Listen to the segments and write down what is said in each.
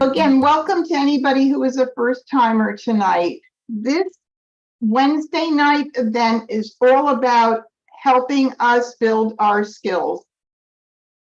Again, welcome to anybody who is a first timer tonight. This Wednesday night event is all about helping us build our skills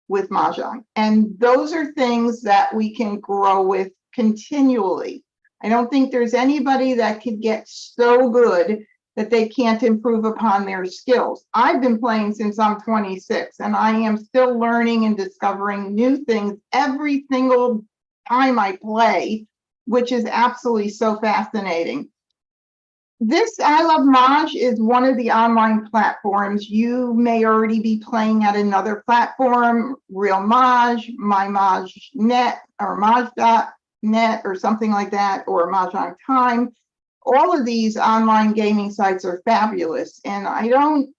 with Mah Jongg. And those are things that we can grow with continually. I don't think there's anybody that could get so good that they can't improve upon their skills. I've been playing since I'm 26, and I am still learning and discovering new things every single time I play, which is absolutely so fascinating. This I Love Maj is one of the online platforms. You may already be playing at another platform, Real Maj, My Maj.net, or Maj.net, or something like that, or Mahjong Time. All of these online gaming sites are fabulous, and I don't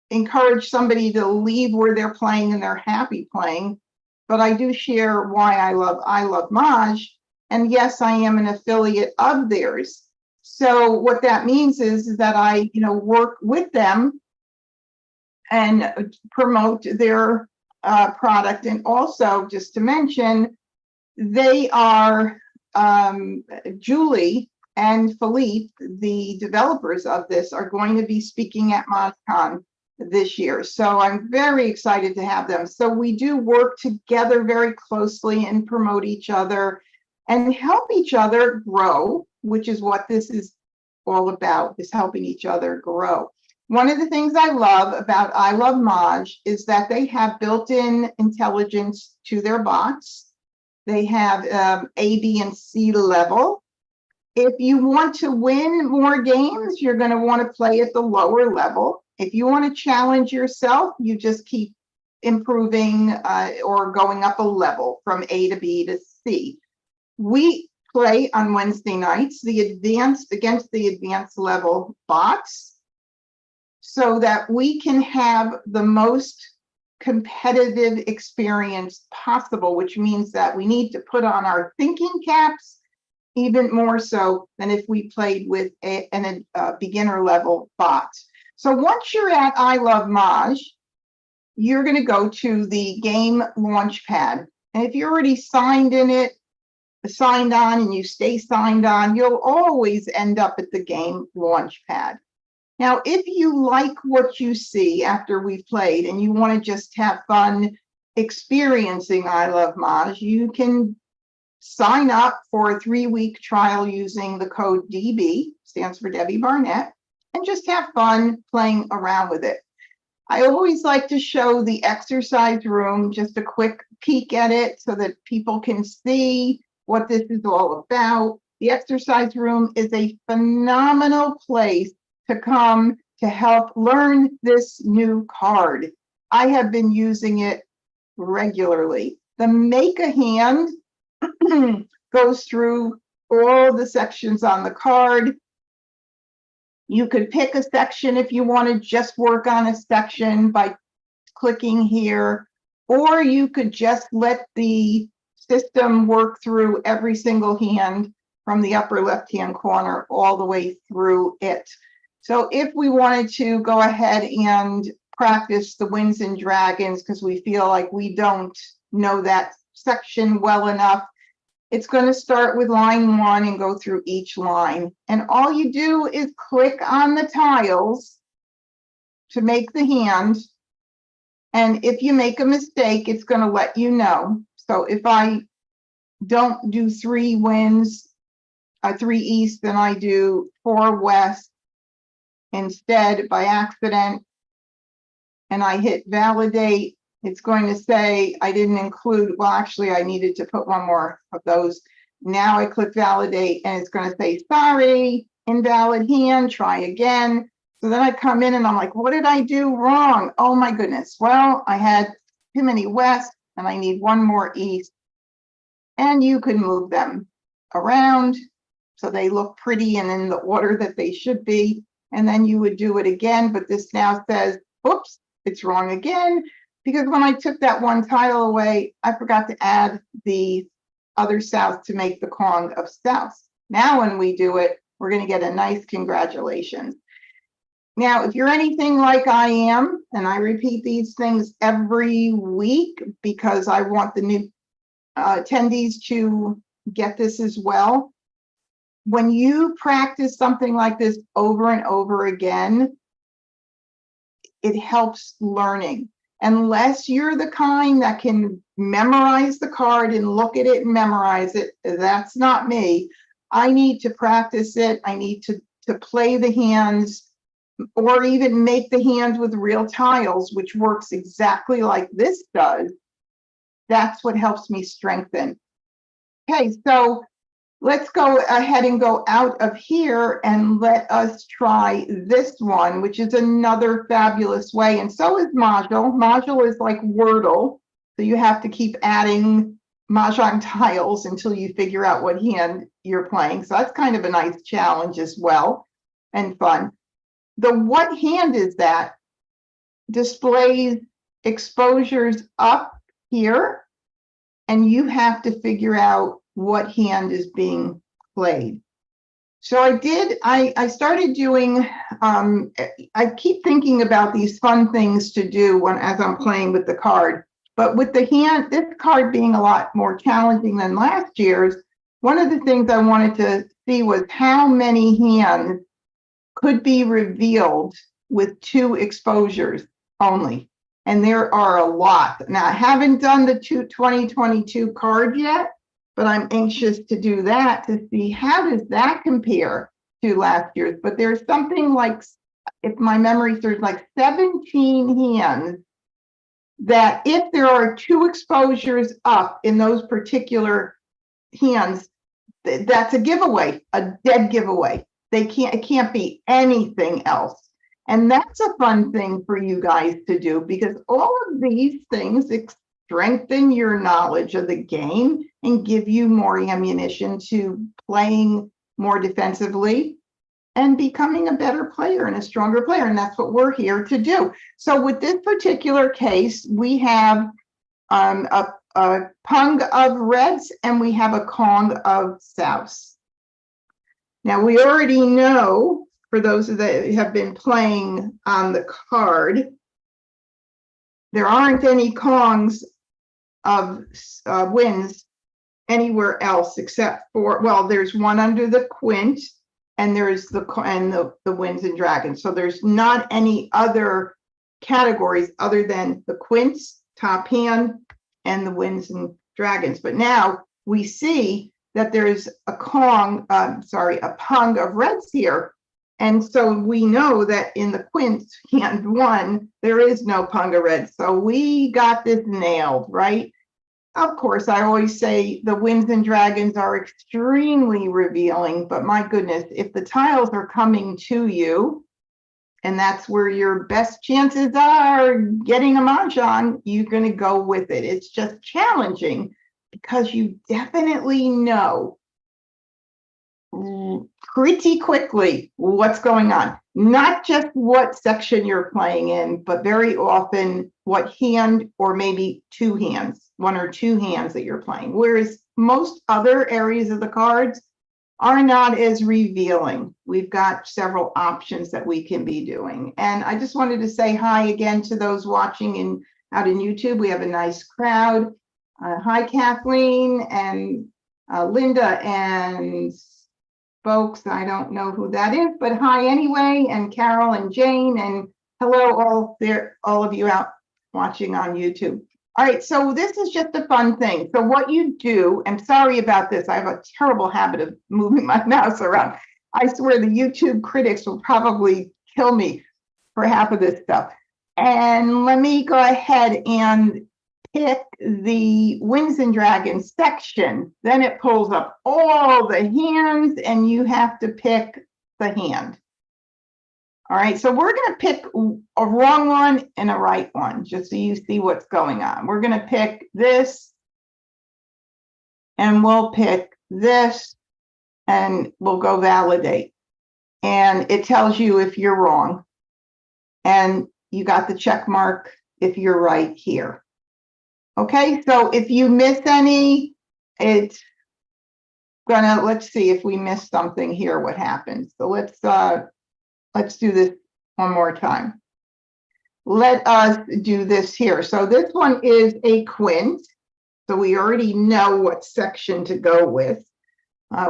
encourage somebody to leave where they're playing and they're happy playing, but I do share why I love Maj, and yes, I am an affiliate of theirs. So what that means is that I, work with them and promote their product, and also just to mention, they are Julie and Philippe, the developers of this, are going to be speaking at MajCon this year. So I'm very excited to have them. So we do work together very closely and promote each other and help each other grow, which is what this is all about, is helping each other grow. One of the things I love about I Love Maj is that they have built-in intelligence to their bots. They have A, B, and C level. If you want to win more games, you're going to want to play at the lower level. If you want to challenge yourself, you just keep improving or going up a level from A to B to C. We play on Wednesday nights against the advanced level bots so that we can have the most competitive experience possible, which means that we need to put on our thinking caps even more so than if we played with a beginner level bot. So once you're at I Love Maj, you're going to go to the game launch pad. And if you're already signed on, and you stay signed on, you'll always end up at the game launch pad. Now, if you like what you see after we've played and you want to just have fun experiencing I Love Maj, you can sign up for a 3-week trial using the code DB, stands for Debbie Barnett, and just have fun playing around with it. I always like to show the exercise room, just a quick peek at it so that people can see what this is all about. The exercise room is a phenomenal place to come to help learn this new card. I have been using it regularly. The Make a Hand goes through all the sections on the card. You could pick a section if you want to just work on a section by clicking here, or you could just let the system work through every single hand from the upper left-hand corner all the way through it. So if we wanted to go ahead and practice the Winds and Dragons because we feel like we don't know that section well enough, it's going to start with line 1 and go through each line. And all you do is click on the tiles to make the hand. And if you make a mistake, it's going to let you know. So if I don't do 3 winds, 3 east, then I do 4 west instead by accident, and I hit validate, it's going to say I didn't include, well, actually I needed to put one more of those. Now I click validate and it's going to say, sorry, invalid hand, try again. So then I come in and I'm like, what did I do wrong? Oh my goodness. Well, I had too many west and I need 1 more east. And you can move them around so they look pretty and in the order that they should be. And then you would do it again, but this now says, oops, it's wrong again. Because when I took that one tile away, I forgot to add the other south to make the Kong of South. Now when we do it, we're going to get a nice congratulations. Now, if you're anything like I am, and I repeat these things every week because I want the new attendees to get this as well. When you practice something like this over and over again, it helps learning. Unless you're the kind that can memorize the card and look at it and memorize it, that's not me. I need to practice it. I need to play the hands, or even make the hands with real tiles, which works exactly like this does. That's what helps me strengthen. Okay, so let's go ahead and go out of here and let us try this one, which is another fabulous way. And so is Mah Jongg. Mah Jongg is like Wordle. So you have to keep adding Mah Jongg tiles until you figure out what hand you're playing. So that's kind of a nice challenge as well, and fun. The what hand is that displays exposures up here, and you have to figure out what hand is being played. So I started doing, I keep thinking about these fun things to do as I'm playing with the card. But with the hand, this card being a lot more challenging than last year's, one of the things I wanted to see was how many hands could be revealed with 2 exposures only. And there are a lot. Now, I haven't done the 2022 card yet, but I'm anxious to do that to see how does that compare to last year's. But there's something like, if my memory serves, like 17 hands that if there are 2 exposures up in those particular hands, that's a giveaway, a dead giveaway. It can't be anything else. And that's a fun thing for you guys to do, because all of these things strengthen your knowledge of the game and give you more ammunition to playing more defensively and becoming a better player and a stronger player. And that's what we're here to do. So with this particular case, we have a pung of reds and we have a kong of souths. Now we already know, for those that have been playing on the card, there aren't any kongs of wins anywhere else except for, well, there's one under the quint, and there's the winds and dragons. So there's not any other categories other than the quints, top hand, and the winds and dragons. But now we see that there's a pung of reds here. And so we know that in the quints, hand 1, there is no pung of reds. So we got this nailed, right? Of course, I always say the winds and dragons are extremely revealing, but my goodness, if the tiles are coming to you, and that's where your best chances are getting a Mah Jongg, you're going to go with it. It's just challenging because you definitely know pretty quickly what's going on. Not just what section you're playing in, but very often what hand, or maybe 2 hands, 1 or 2 hands that you're playing. Whereas most other areas of the cards are not as revealing. We've got several options that we can be doing. And I just wanted to say hi again to those watching out in YouTube. We have a nice crowd. Hi, Kathleen and Linda and folks, I don't know who that is, but hi anyway, and Carol and Jane, and hello all of you out watching on YouTube. All right, so this is just a fun thing. So what you do, and sorry about this, I have a terrible habit of moving my mouse around. I swear the YouTube critics will probably kill me for half of this stuff. And let me go ahead and pick the winds and dragons section. Then it pulls up all the hands and you have to pick the hand. All right, so we're going to pick a wrong one and a right one, just so you see what's going on. We're going to pick this, and we'll pick this, and we'll go validate. And it tells you if you're wrong. And you got the check mark if you're right here. Okay, so if you miss any, it's gonna, let's see if we miss something here, what happens. So let's do this one more time. Let us do this here. So this one is a quint. So we already know what section to go with.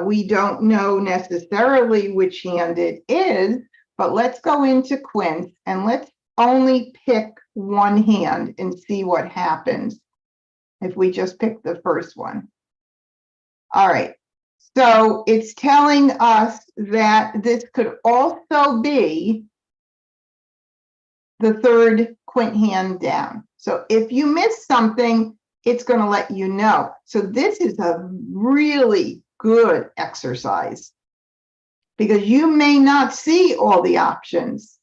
We don't know necessarily which hand it is, but let's go into Quince and let's only pick one hand and see what happens if we just pick the first one. All right, so it's telling us that this could also be the third quint hand down. So if you miss something, it's going to let you know. So this is a really good exercise because you may not see all the options.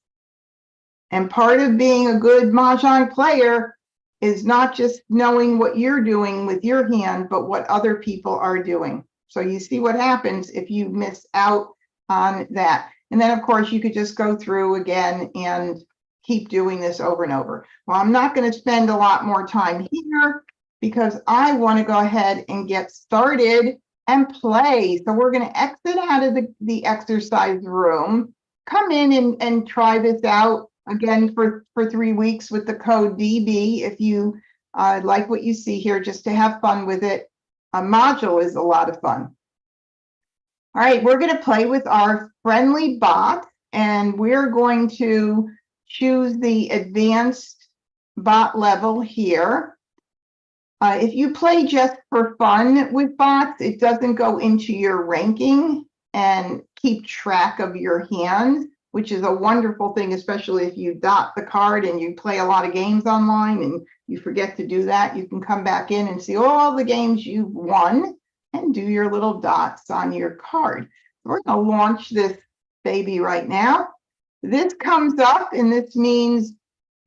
And part of being a good Mah Jongg player is not just knowing what you're doing with your hand, but what other people are doing. So you see what happens if you miss out on that. And then, of course, you could just go through again and keep doing this over and over. Well, I'm not going to spend a lot more time here because I want to go ahead and get started and play. So we're going to exit out of the exercise room, come in and try this out again for 3 weeks with the code DB if you like what you see here, just to have fun with it. A module is a lot of fun. All right, we're going to play with our friendly bot, and we're going to choose the advanced bot level here. If you play just for fun with bots, it doesn't go into your ranking and keep track of your hands, which is a wonderful thing, especially if you dot the card and you play a lot of games online and you forget to do that. You can come back in and see all the games you've won and do your little dots on your card. We're going to launch this baby right now. This comes up, and this means,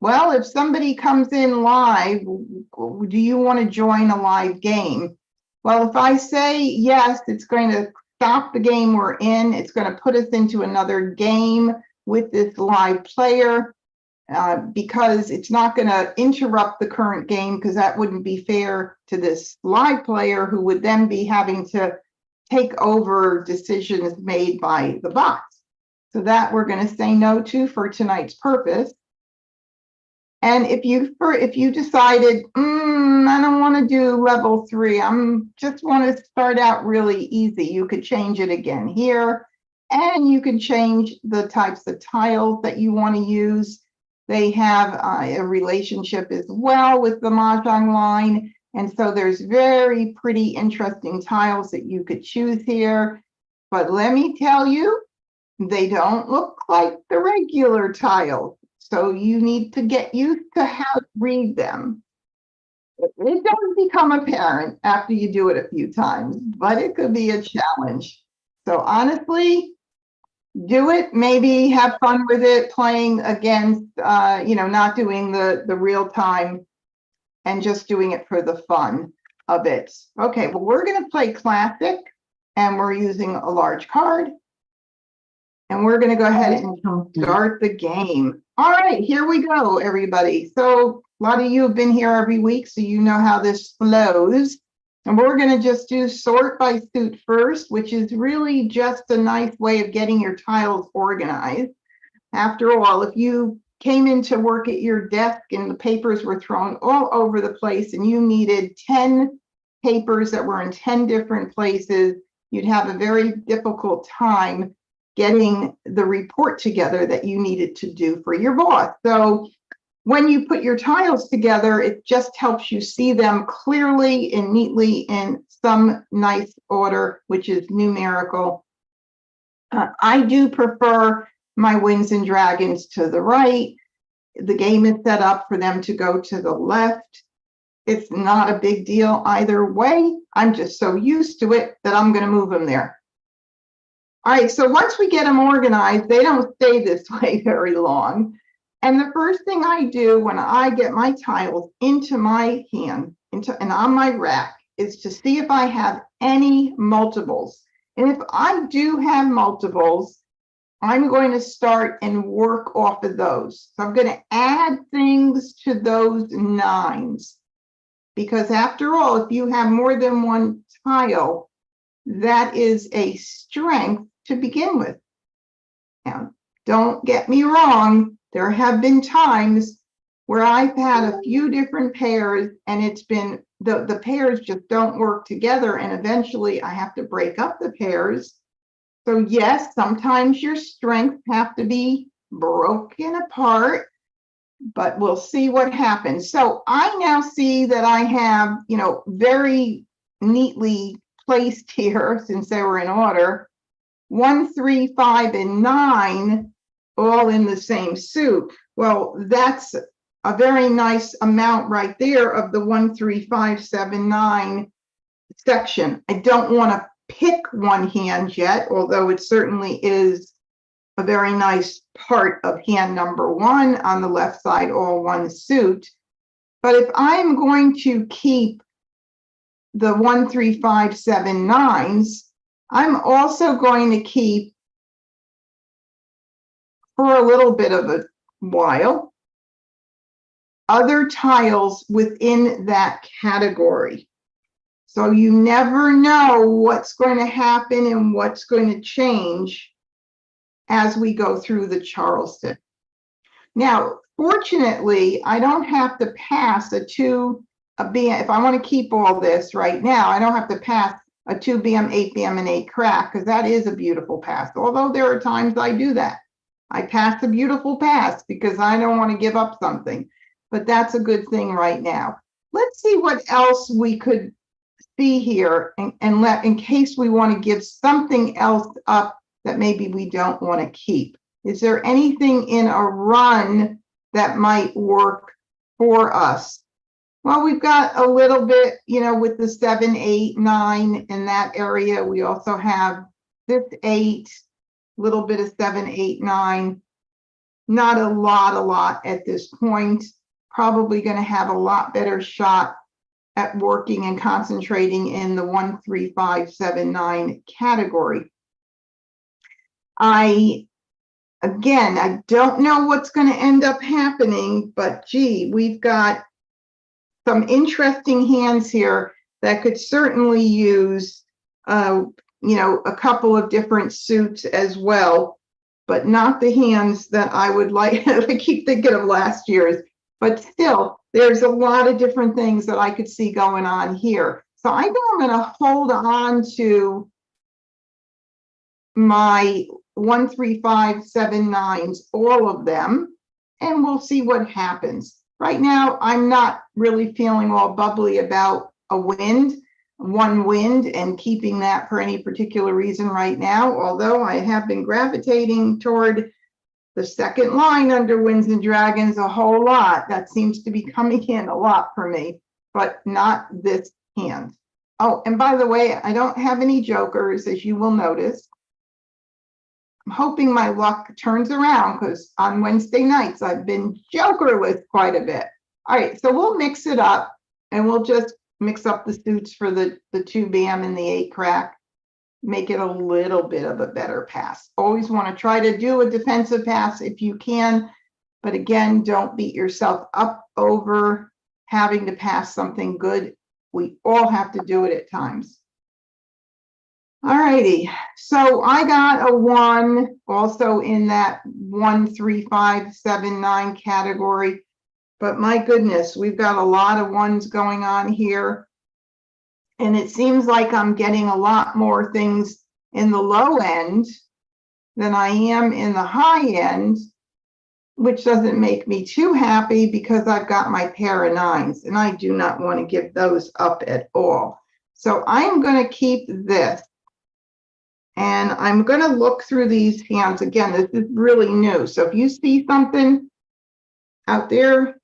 well, if somebody comes in live, do you want to join a live game? Well, if I say yes, it's going to stop the game we're in. It's going to put us into another game with this live player because it's not going to interrupt the current game, because that wouldn't be fair to this live player who would then be having to take over decisions made by the bots. So that we're going to say no to for tonight's purpose. And if you decided, I don't want to do level 3, just want to start out really easy, you could change it again here, and you can change the types of tiles that you want to use. They have a relationship as well with the Mah Jongg line, and so there's very pretty, interesting tiles that you could choose here. But let me tell you, they don't look like the regular tiles. So you need to get used to how to read them. It does become apparent after you do it a few times, but it could be a challenge. So honestly, do it, maybe have fun with it, playing against, not doing the real time and just doing it for the fun of it. Okay, well, we're going to play classic, and we're using a large card. And we're going to go ahead and start the game. All right, here we go, everybody. So a lot of you have been here every week, so you know how this flows. And we're going to just do sort by suit first, which is really just a nice way of getting your tiles organized. After all, if you came into work at your desk and the papers were thrown all over the place and you needed 10 papers that were in 10 different places, you'd have a very difficult time getting the report together that you needed to do for your boss. So when you put your tiles together, it just helps you see them clearly and neatly in some nice order, which is numerical. I do prefer my wings and dragons to the right. The game is set up for them to go to the left. It's not a big deal either way. I'm just so used to it that I'm going to move them there. All right, so once we get them organized, they don't stay this way very long. And the first thing I do when I get my tiles into my hand and on my rack is to see if I have any multiples. And if I do have multiples, I'm going to start and work off of those. So I'm going to add things to those 9s. Because after all, if you have more than one tile, that is a strength to begin with. Now, don't get me wrong, there have been times where I've had a few different pairs and it's been the pairs just don't work together, and eventually I have to break up the pairs. So yes, sometimes your strengths have to be broken apart, but we'll see what happens. So I now see that I have, very neatly placed here, since they were in order, 1, 3, 5, and 9 all in the same suit. Well, that's a very nice amount right there of the 1, 3, 5, 7, 9 section. I don't want to pick one hand yet, although it certainly is a very nice part of hand number 1 on the left side, all one suit. But if I'm going to keep the 1, 3, 5, 7, 9s, I'm also going to keep, for a little bit of a while, other tiles within that category. So you never know what's going to happen and what's going to change as we go through the Charleston. Now, fortunately, I don't have to pass a BM. If I want to keep all this right now, I don't have to pass a 2 BM, 8 BM, and 8 crack, because that is a beautiful pass. Although there are times I do that. I pass a beautiful pass because I don't want to give up something. But that's a good thing right now. Let's see what else we could see here, and let, in case we want to give something else up that maybe we don't want to keep. Is there anything in a run that might work for us? Well, we've got a little bit, with the 7, 8, 9 in that area. We also have this 8, little bit of 7, 8, 9. Not a lot at this point. Probably going to have a lot better shot at working and concentrating in the 1, 3, 5, 7, 9 category. I don't know what's going to end up happening, but gee, we've got some interesting hands here that could certainly use, a couple of different suits as well, but not the hands that I would like. I keep thinking of last year's, but still, there's a lot of different things that I could see going on here. So I think I'm going to hold on to my 1, 3, 5, 7, 9s, all of them, and we'll see what happens. Right now, I'm not really feeling all bubbly about one wind, and keeping that for any particular reason right now, although I have been gravitating toward the second line under Winds and Dragons a whole lot. That seems to be coming in a lot for me, but not this hand. Oh, and by the way, I don't have any jokers, as you will notice. I'm hoping my luck turns around, because on Wednesday nights, I've been jokerless quite a bit. All right, so we'll mix it up, and we'll just mix up the suits for the 2 BM and the 8 crack. Make it a little bit of a better pass. Always want to try to do a defensive pass if you can, but again, don't beat yourself up over having to pass something good. We all have to do it at times. All righty, so I got a 1 also in that 1, 3, 5, 7, 9 category, but my goodness, we've got a lot of 1s going on here. And it seems like I'm getting a lot more things in the low end than I am in the high end, which doesn't make me too happy, because I've got my pair of 9s and I do not want to give those up at all. So I'm going to keep this, and I'm going to look through these hands. Again, this is really new. So if you see something out there,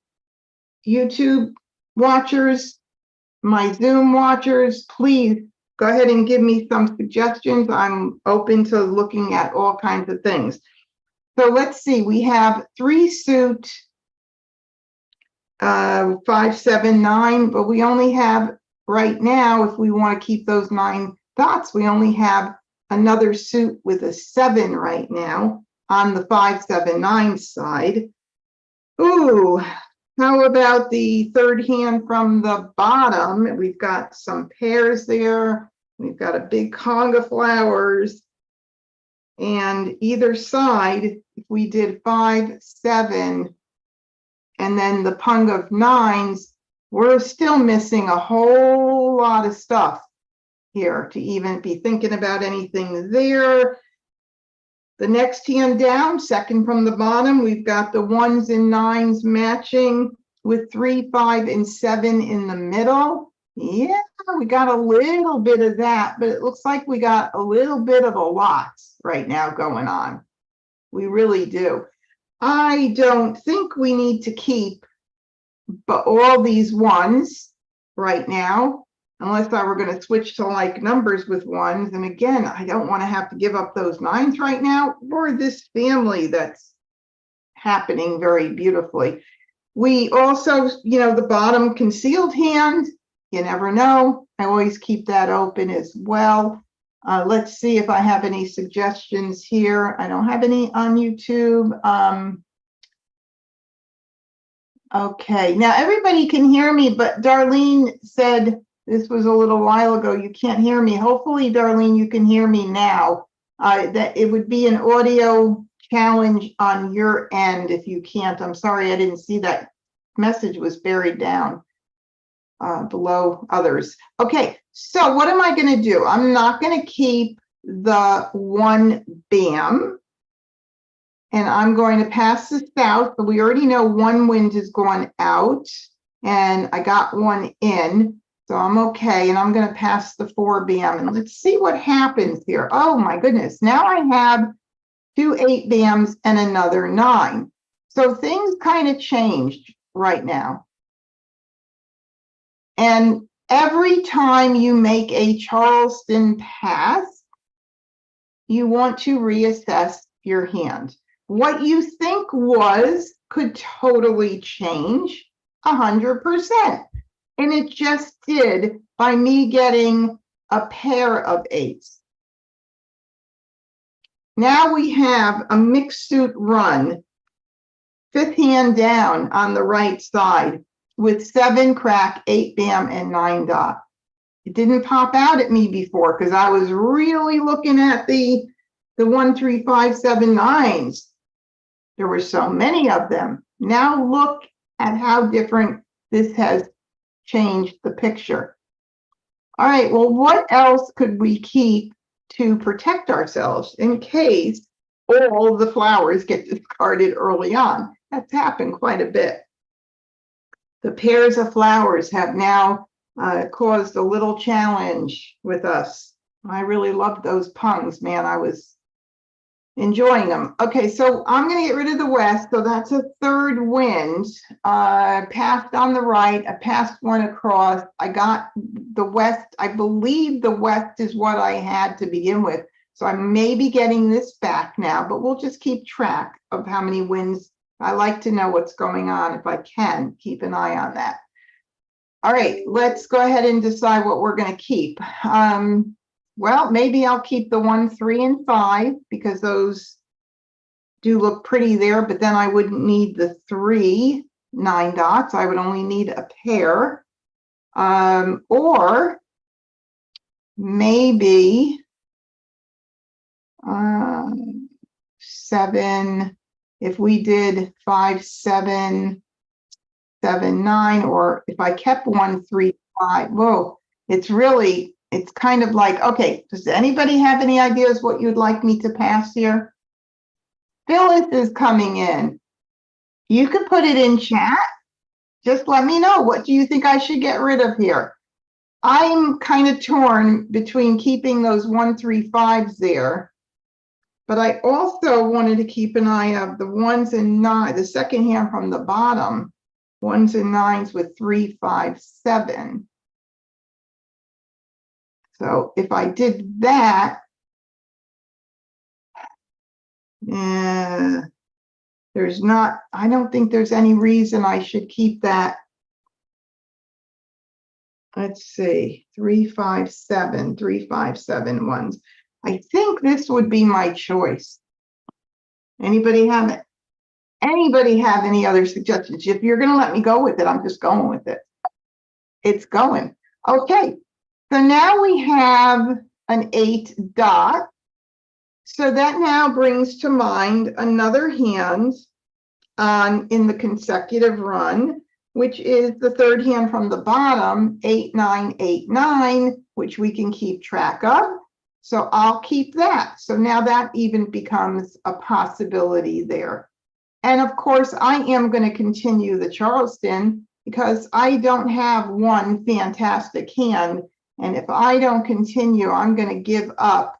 YouTube watchers, my Zoom watchers, please go ahead and give me some suggestions. I'm open to looking at all kinds of things. So let's see, we have 3 suit, 5, 7, 9, but we only have right now, if we want to keep those 9 dots, we only have another suit with a 7 right now on the 5, 7, 9 side. Ooh. How about the third hand from the bottom? We've got some pairs there. We've got a big conch of flowers. And either side, if we did 5, 7, and then the pung of 9s, we're still missing a whole lot of stuff here to even be thinking about anything there. The next hand down, second from the bottom, we've got the 1s and 9s matching with 3, 5, and 7 in the middle. Yeah, we got a little bit of that, but it looks like we got a little bit of a lot right now going on. We really do. I don't think we need to keep but all these 1s right now, unless I were going to switch to like numbers with 1s. And again, I don't want to have to give up those 9s right now, or this family that's happening very beautifully. We also, the bottom concealed hand, you never know. I always keep that open as well. Let's see if I have any suggestions here. I don't have any on YouTube. Okay, now everybody can hear me, but Darlene said this was a little while ago, you can't hear me. Hopefully, Darlene, you can hear me now. That it would be an audio challenge on your end if you can't. I'm sorry, I didn't see that message was buried down below others. Okay, so what am I going to do? I'm not going to keep the 1 bam. And I'm going to pass this out. But we already know 1 wind has gone out and I got 1 in. So I'm okay. And I'm going to pass the 4 bam. And let's see what happens here. Oh my goodness. Now I have 2 8 bams and another 9. So things kind of changed right now. And every time you make a Charleston pass, you want to reassess your hand. What you think could totally change 100%. And it just did by me getting a pair of 8s. Now we have a mixed suit run, 5th hand down on the right side with 7 crack, 8 bam, and 9 dot. It didn't pop out at me before because I was really looking at the 1, 3, 5, 7, 9s. There were so many of them. Now look at how different this has changed the picture. All right, well, what else could we keep to protect ourselves in case all the flowers get discarded early on? That's happened quite a bit. The pairs of flowers have now caused a little challenge with us. I really loved those pungs, man. I was enjoying them. Okay, so I'm going to get rid of the west. So that's a 3rd wind. Passed on the right. I passed 1 across. I got the west. I believe the west is what I had to begin with. So I may be getting this back now, but we'll just keep track of how many winds. I like to know what's going on if I can. Keep an eye on that. All right, let's go ahead and decide what we're going to keep. Well, maybe I'll keep the 1, 3, and 5 because those do look pretty there, but then I wouldn't need the 3 9 dots. I would only need a pair. Or maybe 7, if we did 5, 7, 7, 9, or if I kept 1, 3, 5. Whoa, it's kind of like, okay, does anybody have any ideas what you'd like me to pass here? Phyllis is coming in. You can put it in chat. Just let me know. What do you think I should get rid of here? I'm kind of torn between keeping those 1, 3, 5s there. But I also wanted to keep an eye of the 1s and 9, the second hand from the bottom, 1s and 9s with 3, 5, 7. So if I did that, I don't think there's any reason I should keep that. Let's see, 3, 5, 7, 3, 5, 7 ones. I think this would be my choice. Anybody have it? Anybody have any other suggestions? If you're going to let me go with it, I'm just going with it. It's going. Okay. So now we have an 8 dot. So that now brings to mind another hand in the consecutive run. which is the third hand from the bottom, 8989, which we can keep track of. So I'll keep that. So now that even becomes a possibility there. And of course, I am going to continue the Charleston because I don't have one fantastic hand. And if I don't continue, I'm going to give up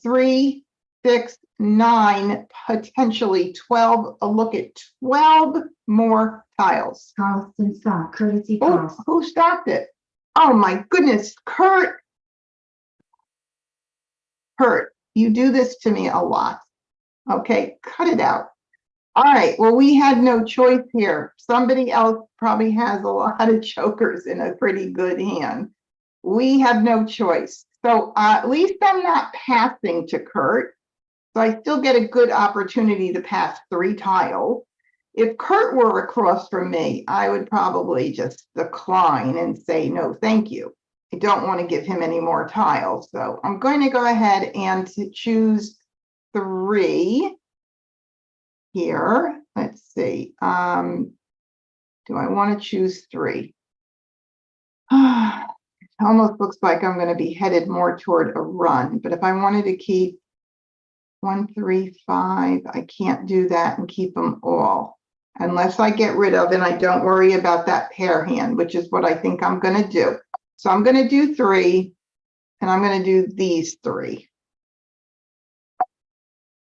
3, 6, 9, potentially 12. A look at 12 more tiles. Charleston stop, courtesy Oh, cross. who stopped it? Oh my goodness, Kurt. Kurt, you do this to me a lot. Okay, cut it out. All right, well, we had no choice here. Somebody else probably has a lot of jokers in a pretty good hand. We have no choice. So at least I'm not passing to Kurt. So I still get a good opportunity to pass 3 tiles. If Kurt were across from me, I would probably just decline and say, no, thank you. I don't want to give him any more tiles. So I'm going to go ahead and choose 3 here. Let's see. Do I want to choose 3? It almost looks like I'm going to be headed more toward a run. But if I wanted to keep 1, 3, 5, I can't do that and keep them all unless I get rid of, and I don't worry about that pair hand, which is what I think I'm going to do. So I'm going to do 3, and I'm going to do these 3.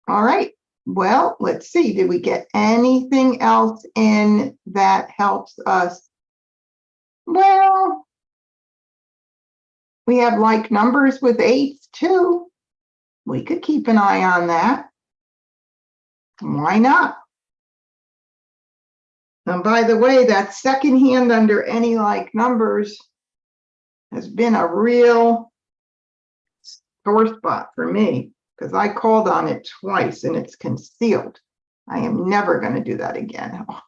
All right. Well, let's see. Did we get anything else in that helps us? Well, we have like numbers with 8s too. We could keep an eye on that. Why not? And by the way, that second hand under any like numbers has been a real sore spot for me because I called on it twice and it's concealed. I am never going to do that again. Oh,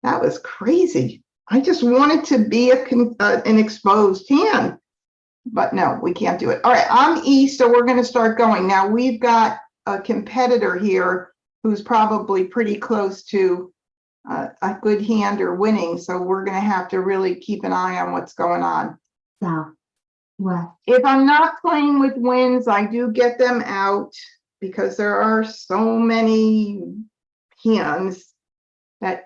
that was crazy. I just wanted to be an exposed hand, but no, we can't do it. All right, I'm E, so we're going to start going. Now we've got a competitor here who's probably pretty close to a good hand or winning, so we're going to have to really keep an eye on what's going on. South, west. If I'm not playing with wins, I do get them out because there are so many hands that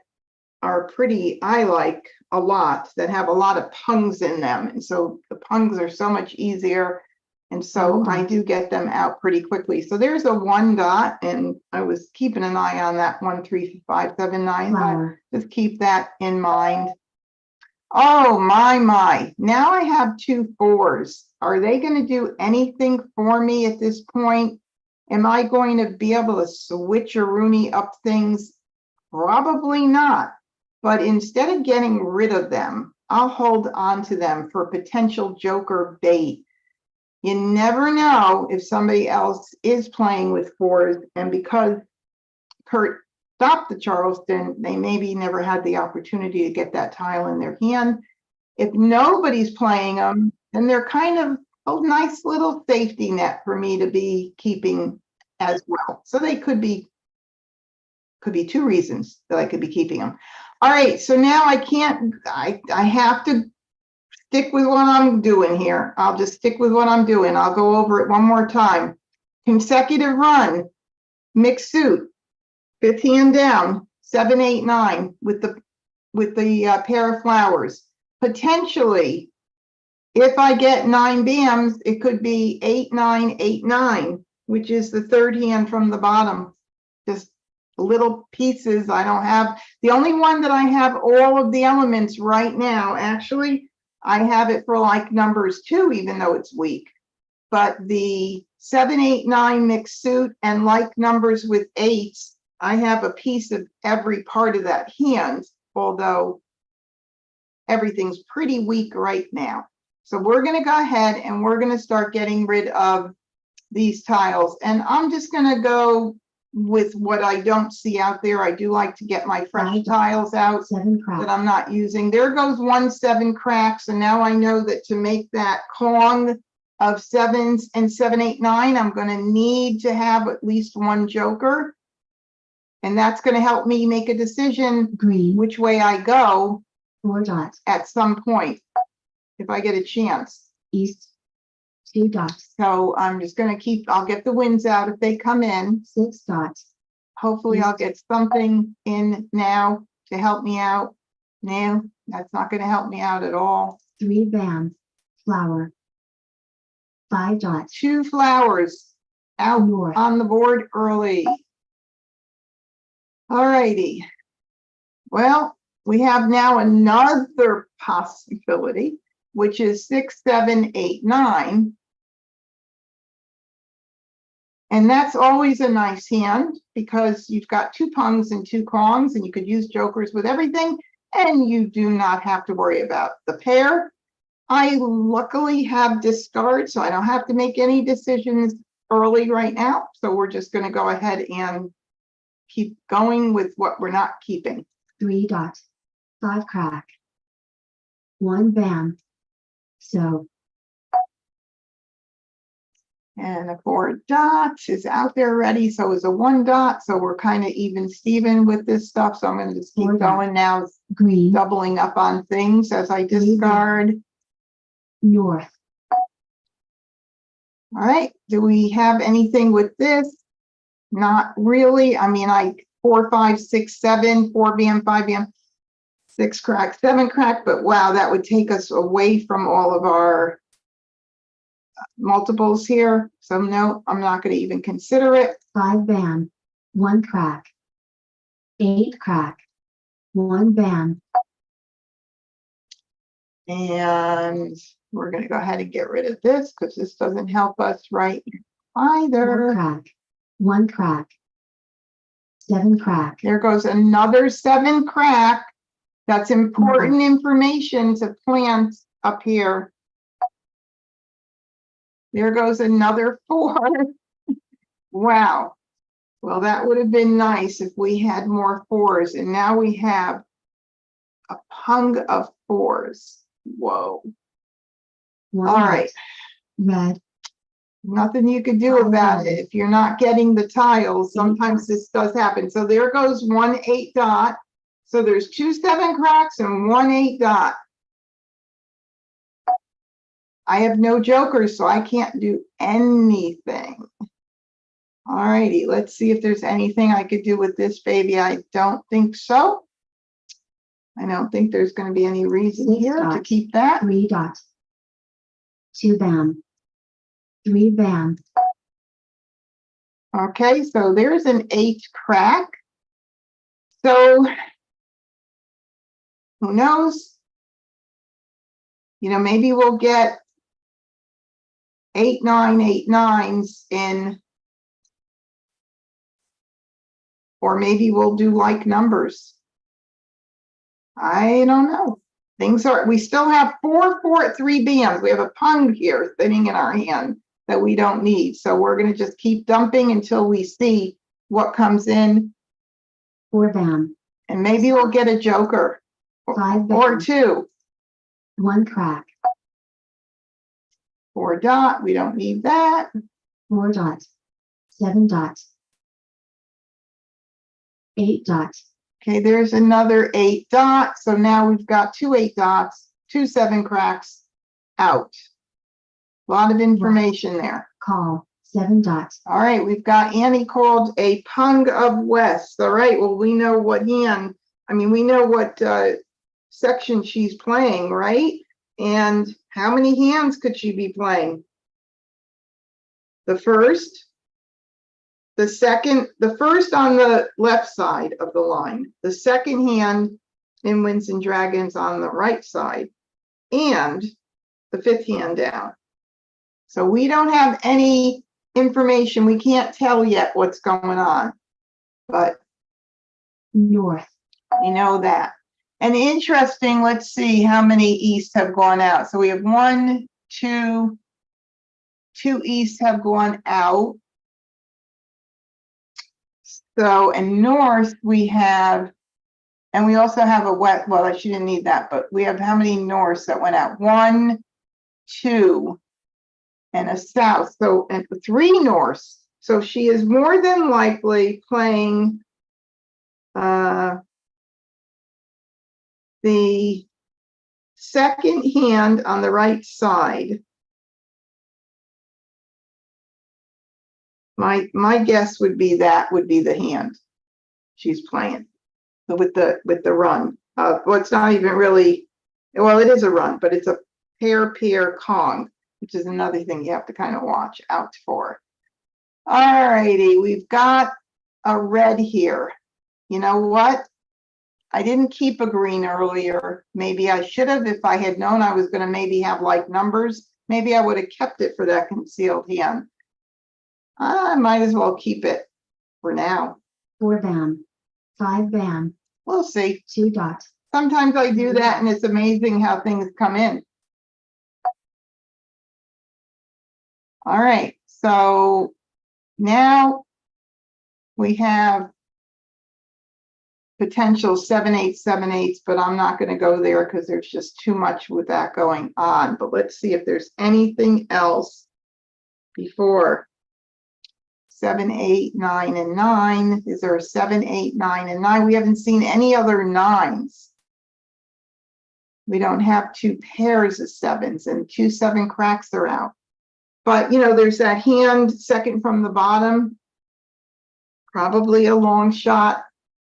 are pretty, I like a lot, that have a lot of pungs in them. And so the pungs are so much easier. And so I do get them out pretty quickly. So there's a 1 dot, and I was keeping an eye on that 1, 3, 5, 7, 9. Flower. Just keep that in mind. Oh, my. Now I have 2 4s. Are they going to do anything for me at this point? Am I going to be able to switcheroonie up things? Probably not. But instead of getting rid of them, I'll hold on to them for potential joker bait. You never know if somebody else is playing with 4s, and because Kurt stopped the Charleston, they maybe never had the opportunity to get that tile in their hand. If nobody's playing them, then they're kind of a nice little safety net for me to be keeping as well. So they could be 2 reasons that I could be keeping them. All right, so now I have to stick with what I'm doing here. I'll just stick with what I'm doing. I'll go over it one more time. Consecutive run, mixed suit, 5th hand down, 7, 8, 9 with the pair of flowers. Potentially, if I get 9 bams, it could be 8, 9, 8, 9, which is the 3rd hand from the bottom. Just little pieces. I don't have, the only one that I have all of the elements right now, actually, I have it for like numbers 2, even though it's weak. But the 7, 8, 9 mixed suit and like numbers with 8s, I have a piece of every part of that hand, although everything's pretty weak right now. So we're going to go ahead and we're going to start getting rid of these tiles. And I'm just going to go with what I don't see out there. I do like to get my fresh tiles out 7 cracks. that I'm not using. There goes 1 7 cracks. And now I know that to make that Kong of 7s and 7, 8, 9, I'm going to need to have at least 1 joker. And that's going to help me make a decision green, which way I go 4 dots, at some point, if I get a chance. east, 2 dots, So I'm just going to I'll get the winds out if they come in. 6 dots, Hopefully I'll get something in now to help me out. No, that's not going to help me out at all. 3 bands, flower, 5 dots, 2 flowers out north, on the board early. All righty. Well, we have now another possibility, which is 6, 7, 8, 9. And that's always a nice hand because you've got 2 pungs and 2 kongs, and you could use jokers with everything, and you do not have to worry about the pair. I luckily have discard, so I don't have to make any decisions early right now. So we're just going to go ahead and keep going with what we're not keeping. 3 dots, 5 crack, 1 band, so And a 4 dots is out there already. So is a 1 dot. So we're kind of even Steven with this stuff. So I'm going to just keep 4 dots, going now, green, doubling up on things as I 3 discard. north, All right. Do we have anything with this? Not really. I mean, 4, 5, 6, 7, 4 bam, 5 bam, 6 crack, 7 crack. But wow, that would take us away from all of our multiples here. So no, I'm not going to even consider it. 5 band, 1 crack, 8 crack, 1 band, And we're going to go ahead and get rid of this because this doesn't help us right 1 either. crack, 1 crack, 7 crack, There goes another 7 crack. That's important information to plant up here. There goes another 4. Wow. Well, that would have been nice if we had more 4s. And now we have a pung of 4s. Whoa. 1 All dot, right. red, Nothing you can do about it. If you're not getting the tiles, sometimes this does happen. So there goes 1 8 dot. So there's 2 7 cracks and 1 8 dot. I have no jokers, so I can't do anything. All righty, let's see if there's anything I could do with this baby. I don't think so. I don't think there's going to be any reason 6 here to dots, keep that. 3 dots, 2 band, 3 band, Okay, so there's an 8 crack. So who knows? You know, maybe we'll get 8 9 8 9s in, or maybe we'll do like numbers. I don't know. We still have 4 4 3 bands. We have a pung here sitting in our hand that we don't need. So we're going to just keep dumping until we see what comes in. 4 band, And maybe we'll get a joker 5 or band, 2. 1 crack, 4 dot. We don't need that. 4 dots, 7 dots, 8 dots, Okay, there's another 8 dot. So now we've got 2 8 dots, 2 7 cracks out. A lot of information there. call, 7 dots, All right, we've got Annie called a pung of West. All right, well, we know what hand, I mean, we know what section she's playing, right? And how many hands could she be playing? The first, the second, the first on the left side of the line, the second hand in Winds and Dragons on the right side, and the 5th hand down. So we don't have any information. We can't tell yet what's going on, but north, we know that. And interesting, let's see how many east have gone out. So we have 1, 2, 2 east have gone out. So, and north we have, and we also have a west, well, she didn't need that, but we have how many norths that went out? 1, 2, and a south. So, and 3 norths. So she is more than likely playing The second hand on the right side, my guess would be that would be the hand she's playing with the run. Well, it's not even really, well, it is a run, but it's a pair Kong, which is another thing you have to kind of watch out for. All righty, we've got a red here. You know what? I didn't keep a green earlier. Maybe I should have. If I had known I was going to maybe have like numbers, maybe I would have kept it for that concealed hand. I might as well keep it for now. 4 bam. 5 bam. We'll see. 2 dot. Sometimes I do that and it's amazing how things come in. All right, so now we have potential 7-8, 7-8s, but I'm not going to go there because there's just too much with that going on. But let's see if there's anything else before 7, 8, 9, and 9. Is there a 7, 8, 9, and 9? We haven't seen any other 9s. We don't have 2 pairs of 7s, and 2 7 cracks are out. But, you know, there's that hand second from the bottom. Probably a long shot.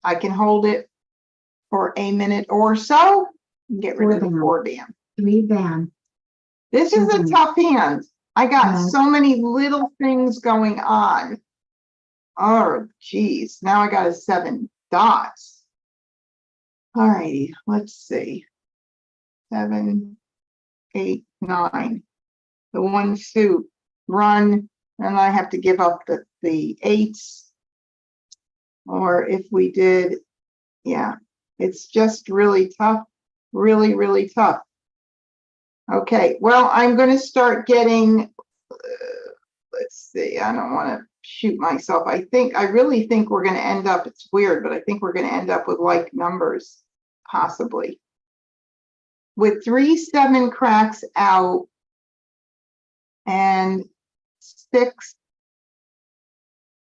I can hold it for a minute or so and get rid of the 4 bam. 3 bam. This is a tough hand. I got so many little things going on. Oh, geez. Now I got a 7 dots. All righty. Let's see. 7, 8, 9. The 1 suit. Run. And I have to give up the 8s. Or if we did, yeah, it's just really tough, really, really tough. Okay, well, I'm going to start getting, let's see, I don't want to shoot myself. I really think we're going to end up, it's weird, but I think we're going to end up with like numbers, possibly. With 3 7 cracks out and 6,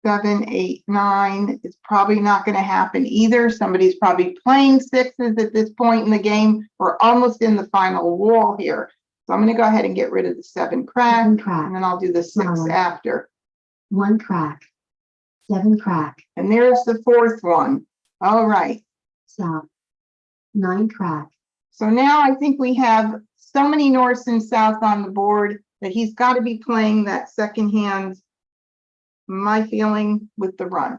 7, 8, 9 is probably not going to happen either. Somebody's probably playing 6s at this point in the game. We're almost in the final wall here. So I'm going to go ahead and get rid of the 7 crack, and then I'll do the 6 after. 1 crack. 7 crack. And there's the 4th one. All right. South. 9 crack. So now I think we have so many north and south on the board that he's got to be playing that second hand. My feeling with the run.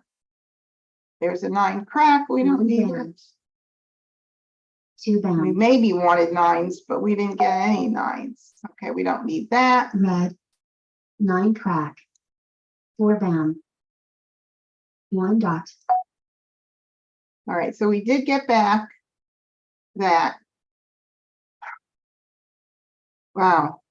There's a 9 crack. We don't need it. 2 bam. We maybe wanted 9s, but we didn't get any 9s. Okay, we don't need that. Red. 9 crack. 4 bam. 1 dot. All right, so we did get back that. Wow.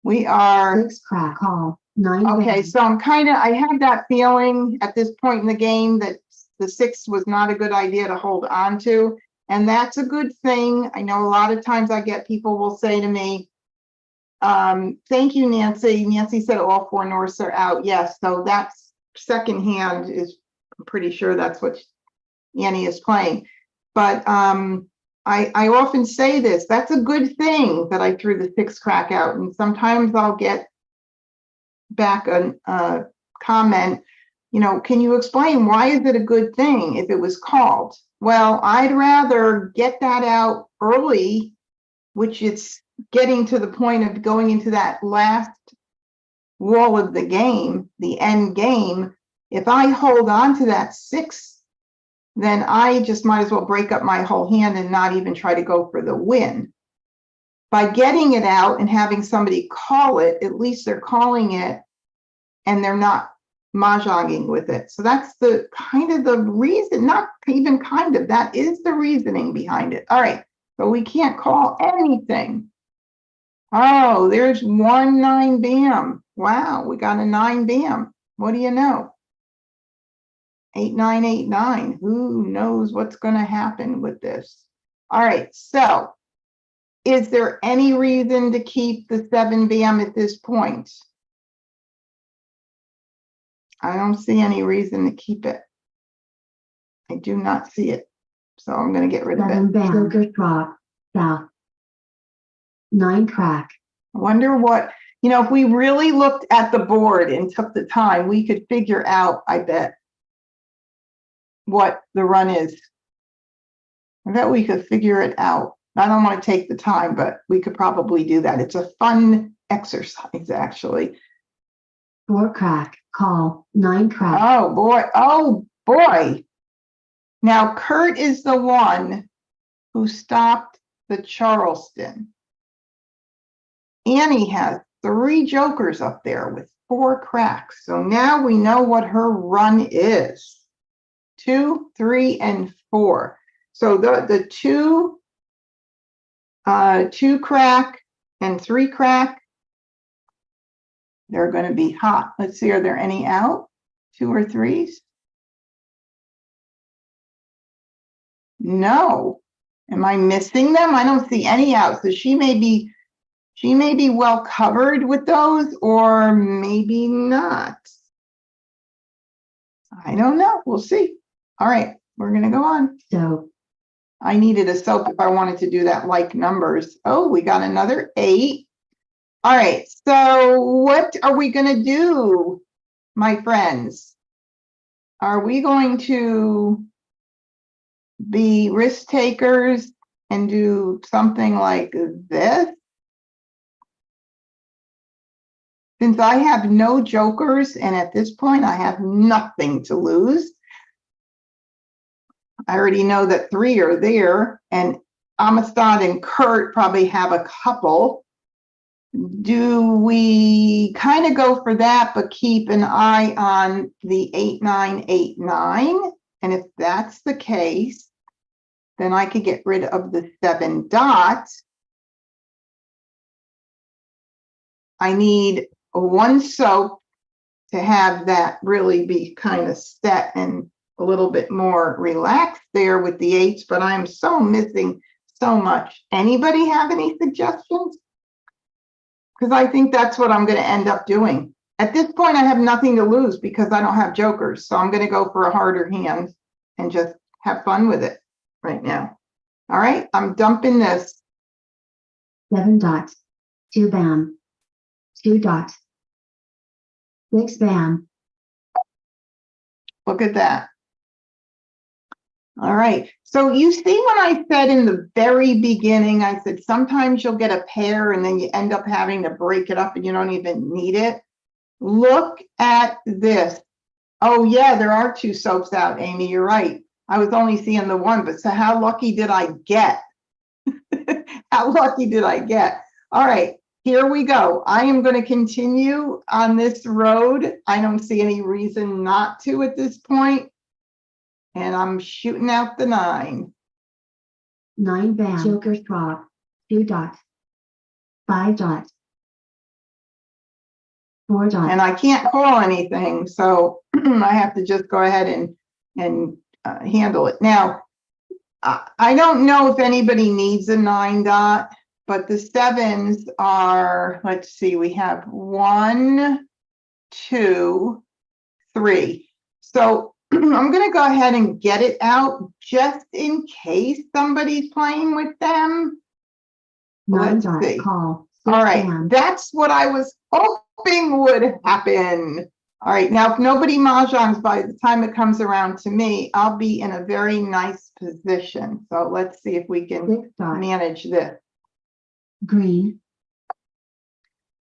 We are 6 crack. Call. 9 okay, bam. so I had that feeling at this point in the game that the 6 was not a good idea to hold on to. And that's a good thing. I know a lot of times I get people will say to me, thank you, Nancy. Nancy said all 4 norths are out. Yes, so that's second hand is, I'm pretty sure that's what Annie is playing. But I often say this, that's a good thing that I threw the 6 crack out. And sometimes I'll get back a comment, you know, can you explain why is it a good thing if it was called? Well, I'd rather get that out early, which it's getting to the point of going into that last wall of the game, the end game. If I hold on to that 6, then I just might as well break up my whole hand and not even try to go for the win. By getting it out and having somebody call it, at least they're calling it and they're not Mah Jongging with it. So that's the kind of the reason, not even kind of, that is the reasoning behind it. All right, so we can't call anything. Oh, there's 1 9 bam. Wow, we got a 9 bam. What do you know? 8 9 8 9. Who knows what's going to happen with this? All right, so is there any reason to keep the 7 bam at this point? I don't see any reason to keep it. I do not see it. So I'm going to get rid of 7 it. bam. Joker's drop. South. 9 crack. I wonder what, if we really looked at the board and took the time, we could figure out, I bet, what the run is. I bet we could figure it out. I don't want to take the time, but we could probably do that. It's a fun exercise, actually. 4 crack. Call. 9 crack. Oh, boy. Oh, boy. Now, Kurt is the one who stopped the Charleston. Annie has 3 jokers up there with 4 cracks. So now we know what her run is. 2, 3, and 4. So the 2 crack and 3 crack, they're going to be hot. Let's see, are there any out? 2 or 3s? No. Am I missing them? I don't see any out. So she may be well covered with those, or maybe not. I don't know. We'll see. All right, we're going to go on. So I needed a soap if I wanted to do that like numbers. Oh, we got another 8. All right, so what are we going to do, my friends? Are we going to be risk takers and do something like this? Since I have no jokers, and at this point I have nothing to lose. I already know that 3 are there, and Amistad and Kurt probably have a couple. Do we kind of go for that, but keep an eye on the 8989? And if that's the case, then I could get rid of the 7 dots. I need 1 soap to have that really be kind of set and a little bit more relaxed there with the 8s, but I'm so missing so much. Anybody have any suggestions? Because I think that's what I'm going to end up doing. At this point, I have nothing to lose because I don't have jokers. So I'm going to go for a harder hand and just have fun with it right now. All right, I'm dumping this. 7 dots. 2 bam. 2 dots. 6 bam. Look at that. All right, so you see when I said in the very beginning, I said sometimes you'll get a pair and then you end up having to break it up and you don't even need it. Look at this. Oh yeah, there are 2 soaps out, Amy, you're right. I was only seeing the 1, but so how lucky did I get? How lucky did I get? All right, here we go. I am going to continue on this road. I don't see any reason not to at this point. And I'm shooting out the 9. 9 bam. Joker's drop. 2 dots. 5 dots. 4 dots. And I can't call anything, so I have to just go ahead and handle it. Now, I don't know if anybody needs a 9 dot, but the 7s are, let's see, we have 1, 2, 3. So I'm going to go ahead and get it out just in case somebody's playing with them. 9 Let's dots. see. Call. 6 All right, bam. that's what I was hoping would happen. All right, now if nobody mahjongs by the time it comes around to me, I'll be in a very nice position. So let's see if we can 6 dots. manage this. Green.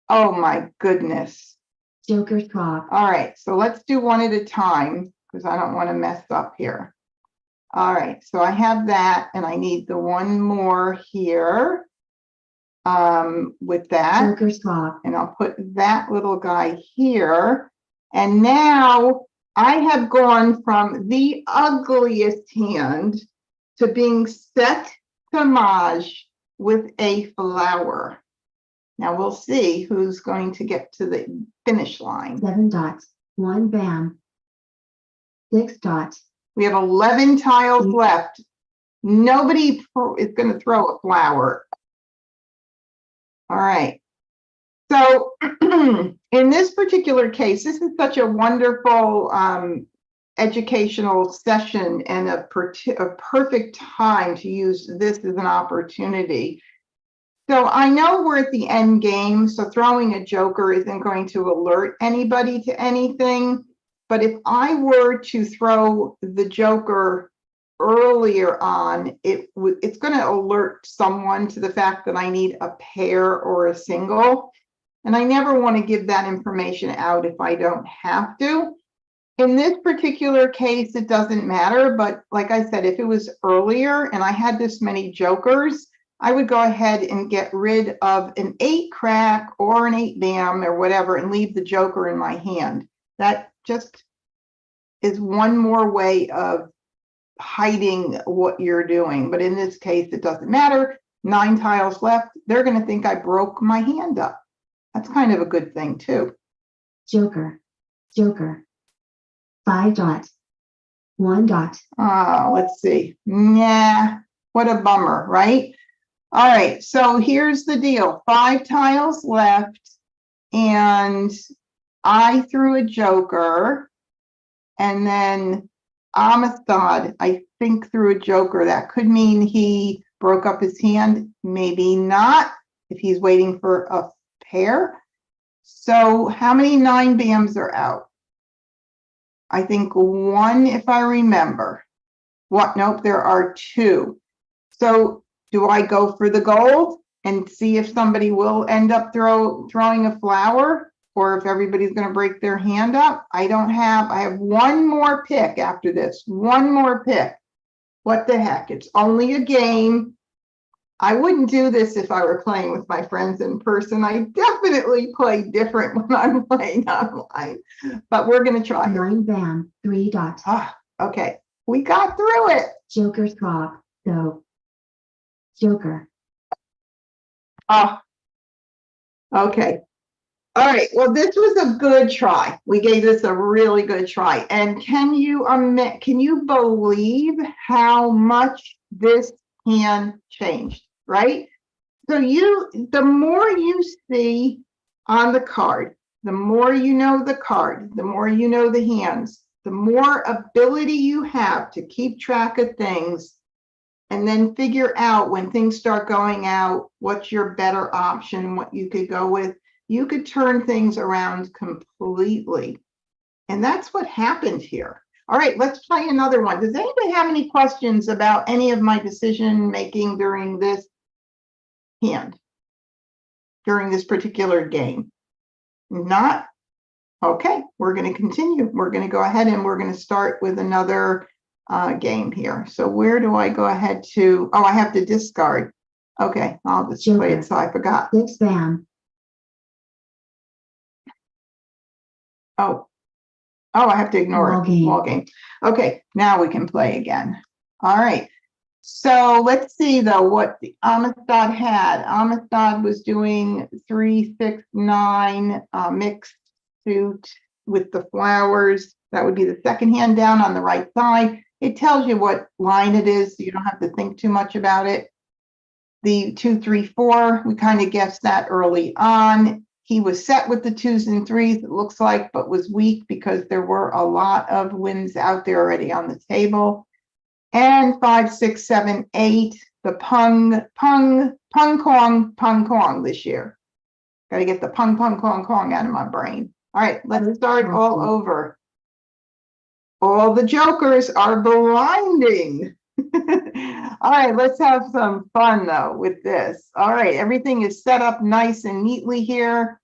Oh my goodness. Joker's drop. All right, so let's do one at a time because I don't want to mess up here. All right, so I have that and I need the 1 more here with that. Joker's drop. And I'll put that little guy here. And now I have gone from the ugliest hand to being set to Maj with a flower. Now we'll see who's going to get to the finish line. 7 dots. 1 bam. 6 dots. We have 11 tiles left. Nobody is going to throw a flower. All right. So in this particular case, this is such a wonderful educational session and a perfect time to use this as an opportunity. So I know we're at the end game, so throwing a joker isn't going to alert anybody to anything. But if I were to throw the joker earlier on, it's going to alert someone to the fact that I need a pair or a single. And I never want to give that information out if I don't have to. In this particular case, it doesn't matter. But like I said, if it was earlier and I had this many jokers, I would go ahead and get rid of an 8 crack or an 8 bam or whatever and leave the joker in my hand. That just is one more way of hiding what you're doing. But in this case, it doesn't matter. 9 tiles left. They're going to think I broke my hand up. That's kind of a good thing too. Joker. Joker. 5 dot. 1 dot. Let's see. Nah, what a bummer, right? All right, so here's the deal. 5 tiles left, and I threw a joker, and then Amistad, I think, threw a joker. That could mean he broke up his hand, maybe not, if he's waiting for a pair. So how many 9 bams are out? I think 1, if I remember. What? Nope, there are 2. So do I go for the gold and see if somebody will end up throwing a flower, or if everybody's going to break their hand up? I have 1 more pick after this. 1 more pick. What the heck? It's only a game. I wouldn't do this if I were playing with my friends in person. I definitely play different when I'm playing online, but we're going to try. 9 bam. 3 dot. Okay. We got through it. Joker swap. So. Joker. Okay. All right. Well, this was a good try. We gave this a really good try. And can you believe how much this hand changed, right? So the more you see on the card, the more you know the card, the more you know the hands, the more ability you have to keep track of things and then figure out when things start going out, what's your better option, what you could go with. You could turn things around completely. And that's what happened here. All right, let's play another one. Does anybody have any questions about any of my decision making during this hand, during this particular game? Not? Okay, we're going to continue. We're going to go ahead and we're going to start with another game here. So where do I go ahead to? Oh, I have to discard. Okay, I'll just play it so I forgot. 6 bam. Oh, I have to ignore it. Wall game. Okay, now we can play again. All right. So let's see though what the Amistad had. Amistad was doing 3, 6, 9 mixed suit with the flowers. That would be the second hand down on the right side. It tells you what line it is, so you don't have to think too much about it. The 2, 3, 4, we kind of guessed that early on. He was set with the 2s and 3s, it looks like, but was weak because there were a lot of wins out there already on the table. And 5, 6, 7, 8, the pung kong this year. Got to get the pung kong out of my brain. All right, let's start all over. All the jokers are blinding. All right, let's have some fun though with this. All right, everything is set up nice and neatly here.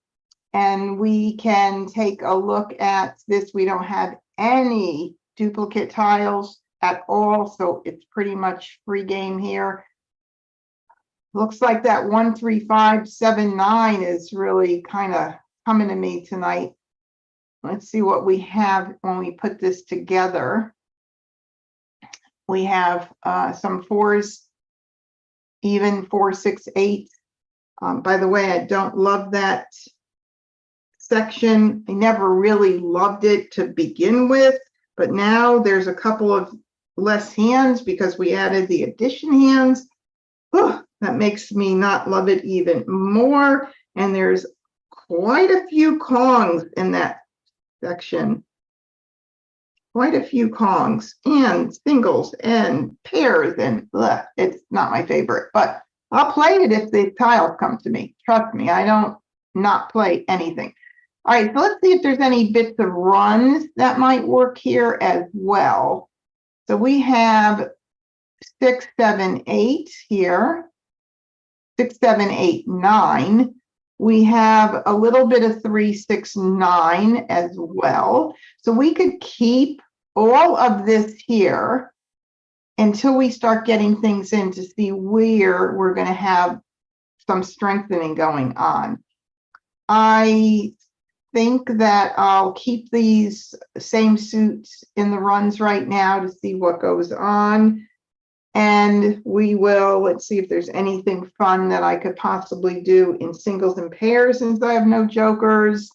And we can take a look at this. We don't have any duplicate tiles at all, so it's pretty much free game here. Looks like that 1, 3, 5, 7, 9 is really kind of coming to me tonight. Let's see what we have when we put this together. We have some 4s, even 4, 6, 8. By the way, I don't love that section. I never really loved it to begin with, but now there's a couple of less hands because we added the addition hands. That makes me not love it even more. And there's quite a few Kongs in that section. quite a few Kongs and singles and pairs, and it's not my favorite, but I'll play it if the tiles come to me. Trust me, I don't not play anything. All right, so let's see if there's any bits of runs that might work here as well. So we have 6, 7, 8 here. 6, 7, 8, 9. We have a little bit of 3, 6, 9 as well. So we could keep all of this here until we start getting things in to see where we're going to have some strengthening going on. I think that I'll keep these same suits in the runs right now to see what goes on. And we will, let's see if there's anything fun that I could possibly do in singles and pairs since I have no jokers.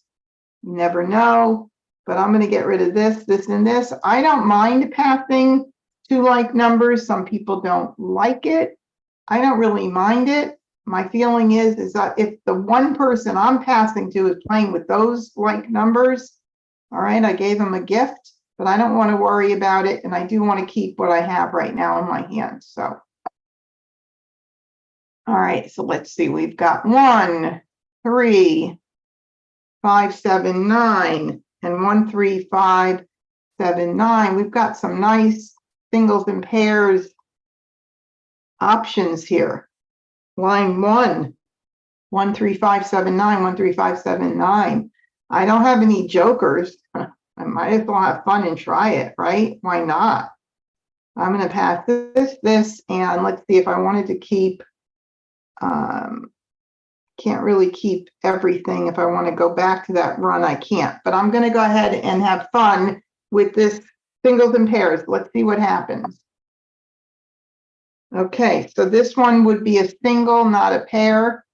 You never know, but I'm going to get rid of this, this, and this. I don't mind passing two like numbers. Some people don't like it. I don't really mind it. My feeling is that if the one person I'm passing to is playing with those like numbers, all right, I gave them a gift, but I don't want to worry about it. And I do want to keep what I have right now in my hand. So, all right, so let's see. We've got 1, 3, 5, 7, 9, and 1, 3, 5, 7, 9. We've got some nice singles and pairs options here. Line 1, 1, 3, 5, 7, 9, 1, 3, 5, 7, 9. I don't have any jokers. I might as well have fun and try it, right? Why not? I'm going to pass this, and let's see if I wanted to keep, can't really keep everything. If I want to go back to that run, I can't, but I'm going to go ahead and have fun with this singles and pairs. Let's see what happens. Okay, so this one would be a single, not a pair.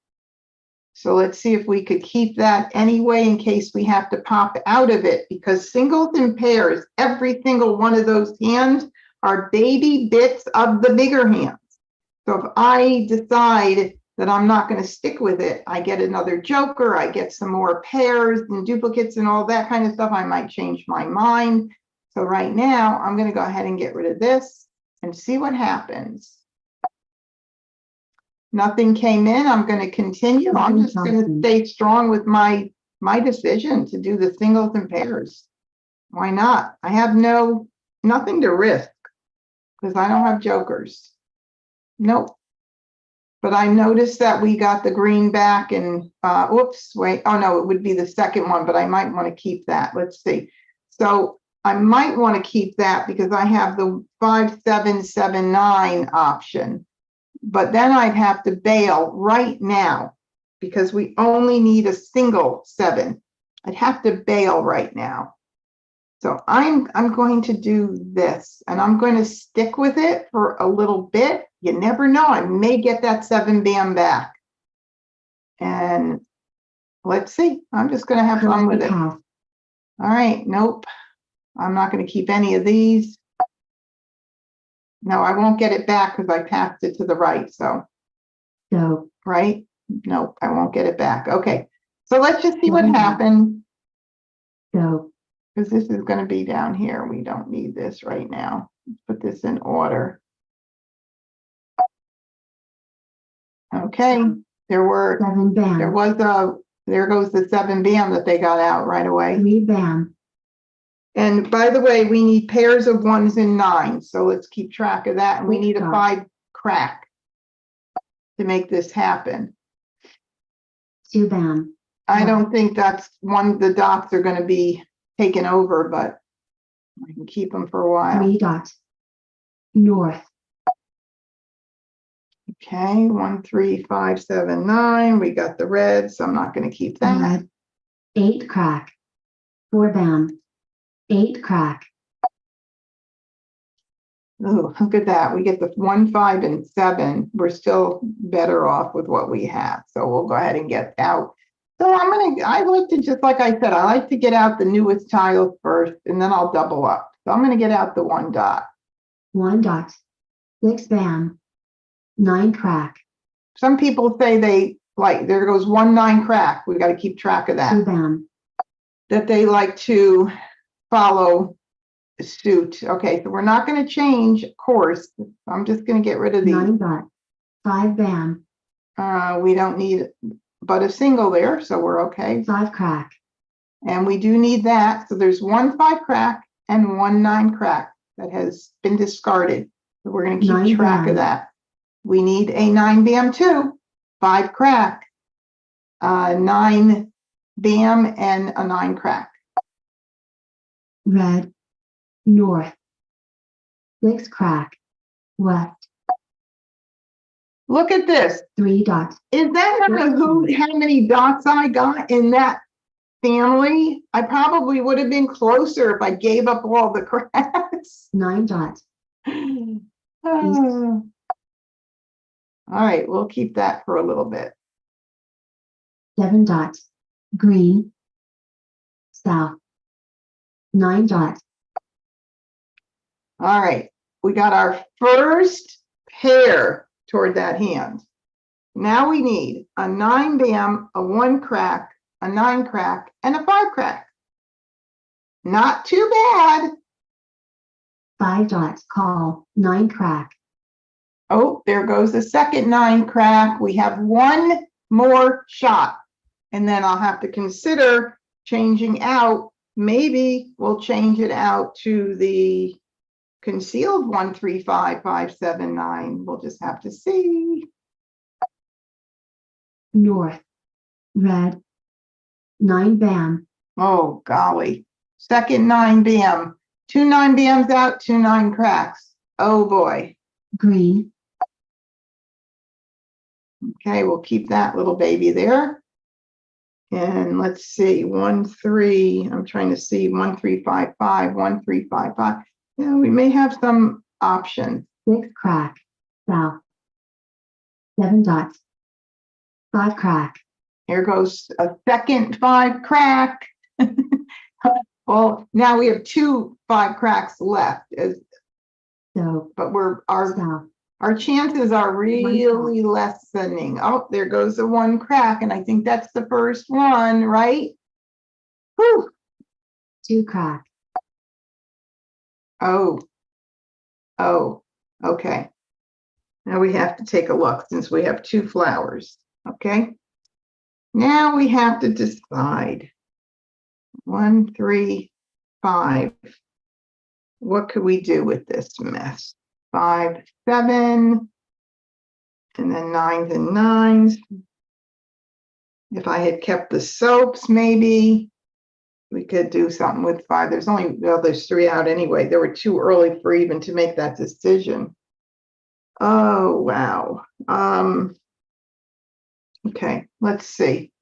So let's see if we could keep that anyway in case we have to pop out of it, because singles and pairs, every single one of those hands are baby bits of the bigger hands. So if I decide that I'm not going to stick with it, I get another joker, I get some more pairs and duplicates and all that kind of stuff, I might change my mind. So right now, I'm going to go ahead and get rid of this and see what happens. Nothing came in. I'm going to continue. I'm just going to stay strong with my decision to do the singles and pairs. Why not? I have nothing to risk because I don't have jokers. Nope. But I noticed that we got the green back and oops, wait. Oh no, it would be the second one, but I might want to keep that. Let's see. So I might want to keep that because I have the 5, 7, 7, 9 option. But then I'd have to bail right now because we only need a single 7. I'd have to bail right now. So I'm going to do this, and I'm going to stick with it for a little bit. You never know. I may get that 7 bam back. And let's see. I'm just going to have fun with it. All right. Nope. I'm not going to keep any of these. No, I won't get it back because I passed it to the right. So, right? Nope, I won't get it back. Okay, so let's just see what happened. Because this is going to be down here. We don't need this right now. Let's put this in order. Okay, there goes the 7 bam that they got out right away. 3 bam. And by the way, we need pairs of 1s and 9s. So let's keep track of that. And we need a 5 crack to make this happen. 2 bam. I don't think that's one, the dots are going to be taken over, but I can keep them for a while. 3 dots. North. Okay, 1, 3, 5, 7, 9. We got the red, so I'm not going to keep that. Red. 8 crack. 4 bam. 8 crack. Oh, look at that. We get the 1, 5, and 7. We're still better off with what we have. So we'll go ahead and get out. So I like to, just like I said, I like to get out the newest tiles first, and then I'll double up. So I'm going to get out the 1 dot. 1 dot. 6 bam. 9 crack. Some people say they like, there goes 1, 9 crack. We got to keep track of that. 2 bam. That they like to follow suit. Okay, so we're not going to change course. I'm just going to get rid of these. 9 dot. 5 bam. We don't need but a single there, so we're okay. 5 crack. And we do need that. So there's 1 5 crack and 1 9 crack that has been discarded. So we're going to keep 9 track bam. of that. We need a 9 bam too, 5 crack, 9 bam, and a 9 crack. Red. North. 6 crack. West. Look at this. 3 dots. Is that how many dots I got in that family? I probably would have been closer if I gave up all the cracks. 9 dots. Oh. All right, we'll keep that for a little bit. 7 dots. Green. South. 9 dots. All right, we got our first pair toward that hand. Now we need a 9 bam, a 1 crack, a 9 crack, and a 5 crack. Not too bad. 5 dots. Call. 9 crack. Oh, there goes the second 9 crack. We have 1 more shot, and then I'll have to consider changing out. Maybe we'll change it out to the concealed 1 3 5 5 7 9. We'll just have to see. North. Red. 9 bam. Oh golly, second 9 bam. 2 9 bams out, 2 9 cracks. Oh boy. Green. Okay, we'll keep that little baby there. And let's see, 1 3. I'm trying to see 1 3 5 5 1 3 5 5. Yeah, we may have some options. 6 crack. South. 7 dots. 5 crack. Here goes a second 5 crack. Well, now we have 2 5 cracks left, So. but our South. chances are really lessening. Oh, there goes the 1 crack, and I think that's the first one, right? Whew. 2 crack. Oh, okay. Now we have to take a look since we have 2 flowers. Okay. Now we have to decide. 1 3 5. What could we do with this mess? 5 7, and then 9s and 9s. If I had kept the soaps, maybe we could do something with 5. There's 3 out anyway. They were too early for even to make that decision. Oh wow. Okay, let's see.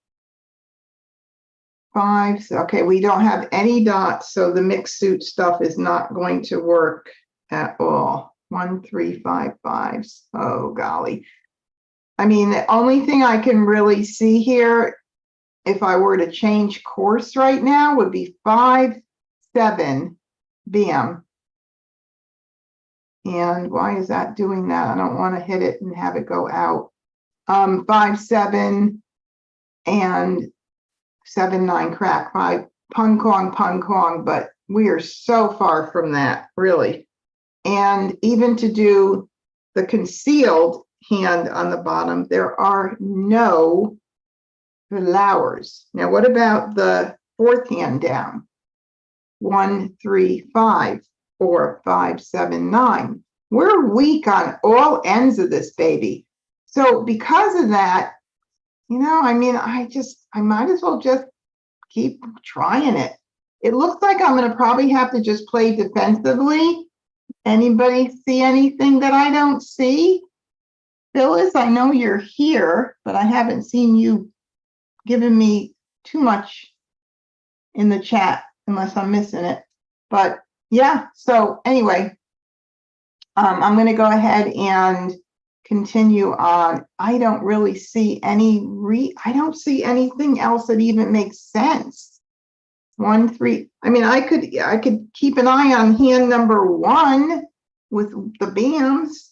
5. Okay, we don't have any dots, so the mixed suit stuff is not going to work at all. 1 3 5 5s. Oh golly. I mean, the only thing I can really see here, if I were to change course right now, would be 5 7 bam. And why is that doing that? I don't want to hit it and have it go out. 5 7 and 7 9 crack. 5 pung kong, but we are so far from that, really. And even to do the concealed hand on the bottom, there are no flowers. Now, what about the 4th hand down? 1 3 5 4 5 7 9. We're weak on all ends of this baby. So because of that, I mean, I might as well just keep trying it. It looks like I'm going to probably have to just play defensively. Anybody see anything that I don't see? Phyllis, I know you're here, but I haven't seen you giving me too much in the chat unless I'm missing it. But yeah, so anyway, I'm going to go ahead and continue on. I don't really see I don't see anything else that even makes sense. 1 3. I mean, I could keep an eye on hand number 1 with the bams,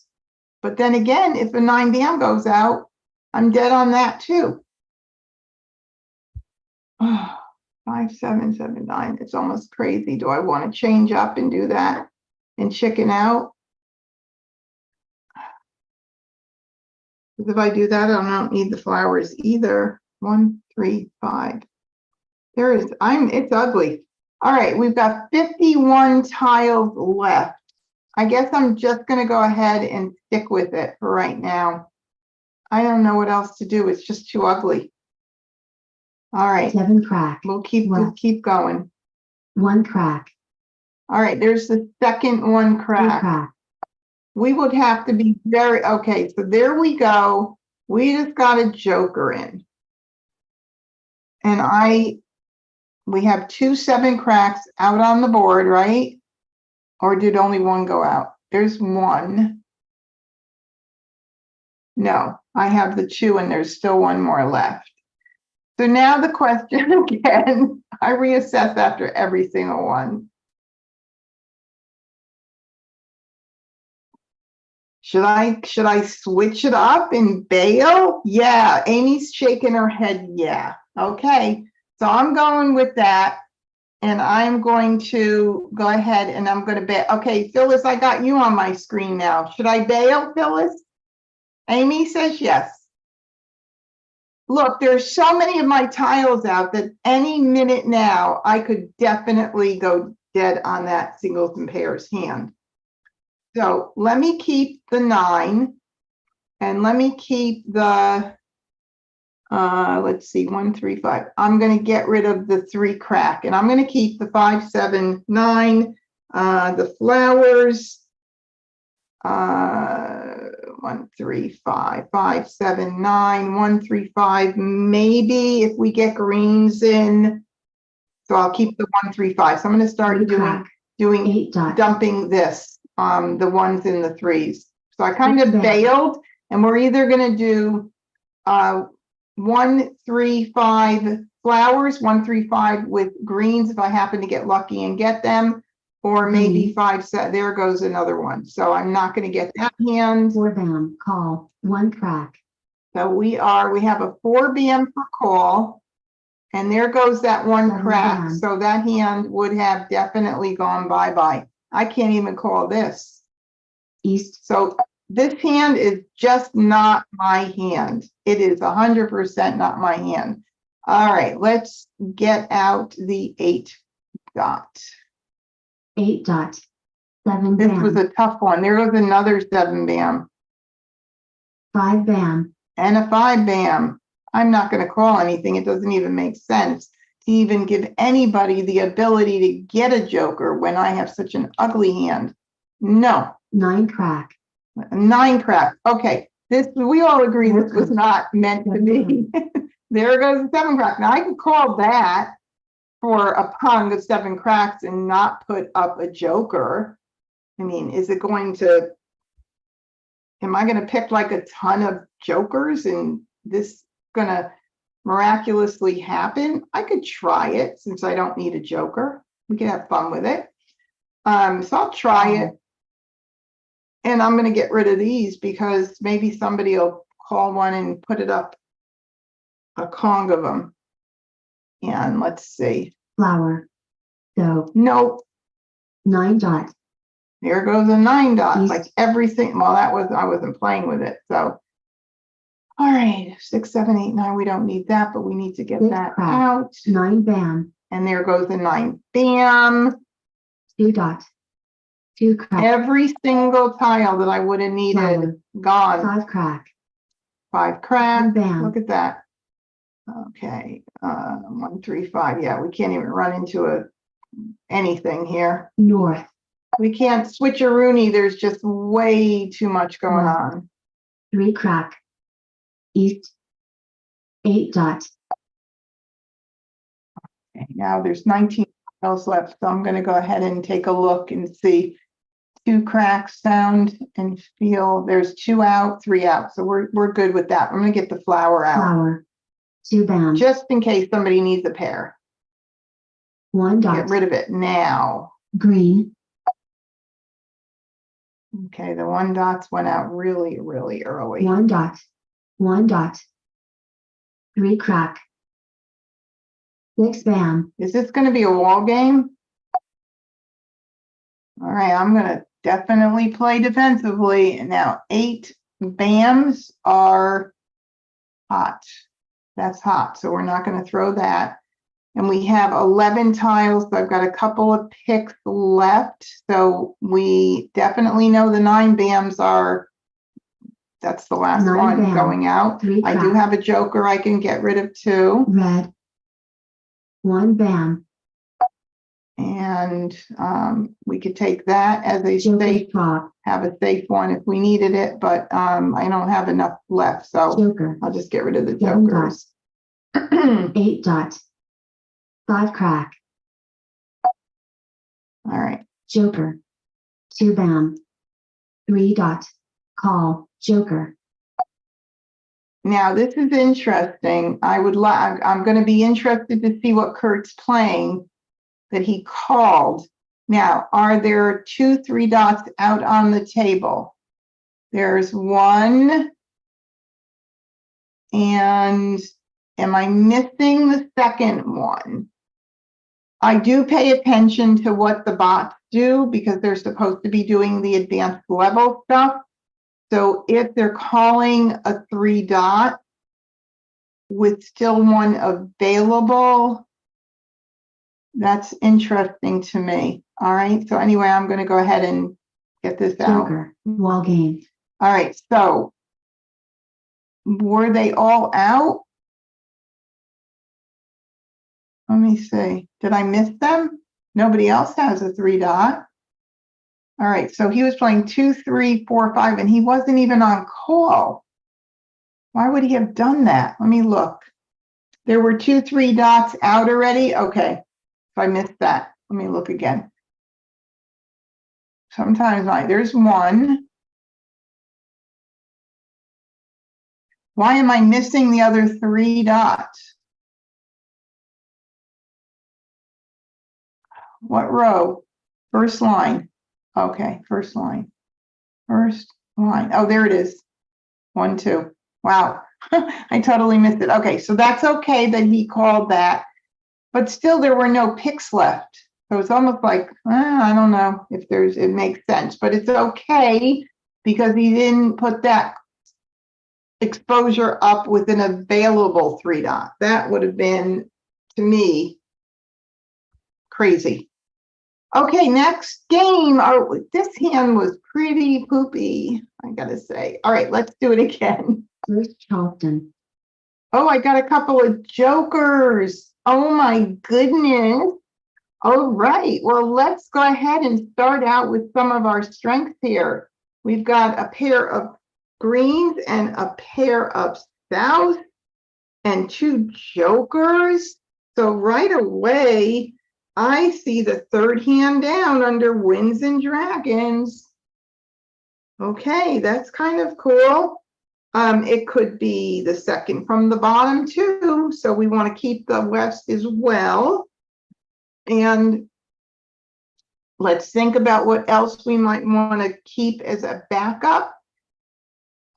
but then again, if a 9 bam goes out, I'm dead on that too. 5779. It's almost crazy. Do I want to change up and do that and chicken out? Because if I do that, I don't need the flowers either. 1, 3, 5. It's ugly. All right, we've got 51 tiles left. I guess I'm just going to go ahead and stick with it for right now. I don't know what else to do. It's just too ugly. All right. 7 crack. We'll keep going. 1 crack. All right, there's the second one 2 crack. crack. We would have to be okay, so there we go. We just got a joker in. And we have 2 7 cracks out on the board, right? Or did only one go out? There's 1. No, I have the 2 and there's still 1 more left. So now the question again, I reassess after every single one. Should I switch it up and bail? Yeah, Amy's shaking her head. Yeah. Okay. So I'm going with that. And I'm going to go ahead and I'm going to bail. Okay, Phyllis, I got you on my screen now. Should I bail, Phyllis? Amy says yes. Look, there's so many of my tiles out that any minute now, I could definitely go dead on that singles and pairs hand. So let me keep the 9 and let me keep the, let's see, 1, 3, 5. I'm going to get rid of the 3 crack and I'm going to keep the 5, 7, 9, the flowers, 1, 3, 5, 5, 7, 9, 1, 3, 5. Maybe if we get greens in, so I'll keep the 1, 3, 5. So I'm going to start doing dumping this, the 1s and the 3s. So I kind of bailed, and we're either going to do 1, 3, 5 flowers, 1, 3, 5 with greens if I happen to get lucky and get them, or maybe 5 set. There goes another one. So I'm not going to get that hand. 4 bam, call, 1 crack. So we have a 4 bam for call, and there goes that 1 crack. Bam. So that hand would have definitely gone bye-bye. I can't even call this. East. So this hand is just not my hand. It is 100% not my hand. All right, let's get out the 8 dot. 8 dot. 7 This bam. was a tough one. There was another 7 bam. 5 bam. And a 5 bam. I'm not going to call anything. It doesn't even make sense to even give anybody the ability to get a joker when I have such an ugly hand. No. 9 crack. 9 crack. Okay. We all agree this was not meant to be. There goes the 7 crack. Now I can call that for a pung of 7 cracks and not put up a joker. I mean, am I going to pick like a ton of jokers and this going to miraculously happen? I could try it since I don't need a joker. We can have fun with it. So I'll try it. And I'm going to get rid of these because maybe somebody will call one and put it up a Kong of them. And let's see. Flower. Go. Nope. 9 dot. There goes a 9 dot. East. Like everything. Well, I wasn't playing with it. So, all right. 6, 7, 8, 9. We don't need that, but we need to get 6 that crack. out. 9 bam. And there goes the 9 bam. 2 dot. 2 crack. Every single tile that I would have needed Flower. gone. 5 crack. 5 crack. 1 bam. Look at that. Okay. 1, 3, 5. Yeah, we can't even run into anything here. North. We can't switch a Rooney. There's just way too much going on. 3 crack. East. 8 dot. Okay, now there's 19 tiles left, so I'm going to go ahead and take a look and see. 2 cracks, sound and feel. There's 2 out, 3 out, so we're good with that. I'm going to get the flower out. Flower. 2 bam. Just in case somebody needs a pair. 1 dot. Get rid of it now. Green. Okay, the 1 dots went out really, really early. 1 dot. 1 dot. 3 crack. 6 bam. Is this going to be a wall game? All right, I'm going to definitely play defensively. Now, 8 bams are hot. That's hot, so we're not going to throw that. And we have 11 tiles, so I've got a couple of picks left. So we definitely know the 9 bams are, that's the last 9 one bam. going out. 3 I crack. do have a joker I can get rid of too. Red. 1 bam. And we could take that as a Joker safe, flop. have a safe one if we needed it, but I don't have enough left, so Joker. I'll just get rid of the 7 jokers. dot. 8 dot. 5 crack. All right. Joker. 2 bam. 3 dot. Call. Joker. Now this is interesting. I'm going to be interested to see what Kurt's playing that he called. Now, are there 2 3 dots out on the table? There's 1. And am I missing the second one? I do pay attention to what the bots do because they're supposed to be doing the advanced level stuff. So if they're calling a 3 dot with still 1 available, that's interesting to me. All right. So anyway, I'm going to go ahead and get this out. Joker. Wall game. All right. So were they all out? Let me see. Did I miss them? Nobody else has a 3 dot. All right. So he was playing 2, 3, 4, 5, and he wasn't even on call. Why would he have done that? Let me look. There were 2 3 dots out already. Okay. If I missed that, let me look again. Sometimes there's 1. Why am I missing the other 3 dots? What row? First line. Okay, first line. First line. Oh, there it is. 1, 2. Wow. I totally missed it. Okay, so that's okay that he called that. But still, there were no picks left. So it's almost like, I don't know if it makes sense, but it's okay because he didn't put that exposure up with an available 3 dot. That would have been, to me, crazy. Okay, next game. This hand was pretty poopy, I gotta say. All right, let's do it again. First Charleston. Oh, I got a couple of jokers. Oh my goodness. All right, well, let's go ahead and start out with some of our strengths here. We've got a pair of greens and a pair of south and 2 jokers. So right away, I see the 3rd hand down under Winds and Dragons. Okay, that's kind of cool. It could be the 2nd from the bottom too. So we want to keep the west as well. And let's think about what else we might want to keep as a backup.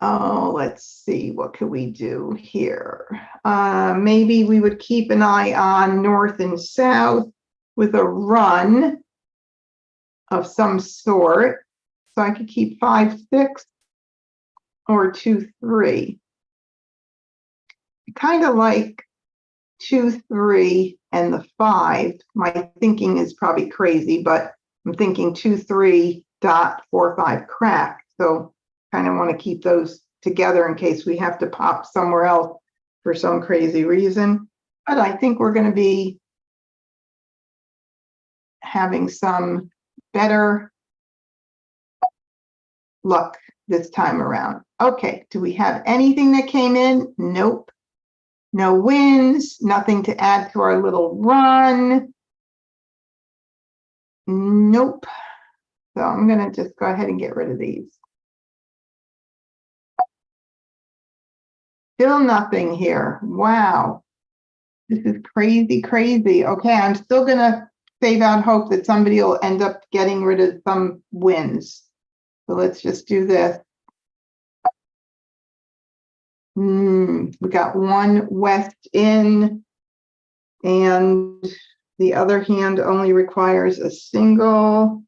Oh, let's see, what could we do here? Maybe we would keep an eye on north and south with a run of some sort. So I could keep 5, 6 or 2, 3. Kind of like 2, 3 and the 5. My thinking is probably crazy, but I'm thinking 2, 3 dot 4, 5 crack. So kind of want to keep those together in case we have to pop somewhere else for some crazy reason. But I think we're going to be having some better luck this time around. Okay, do we have anything that came in? Nope. No wins, nothing to add to our little run. Nope. So I'm going to just go ahead and get rid of these. Still nothing here. Wow. This is crazy, crazy. Okay, I'm still going to save out hope that somebody will end up getting rid of some wins. So let's just do this. We got 1 west in And the other hand only requires a single.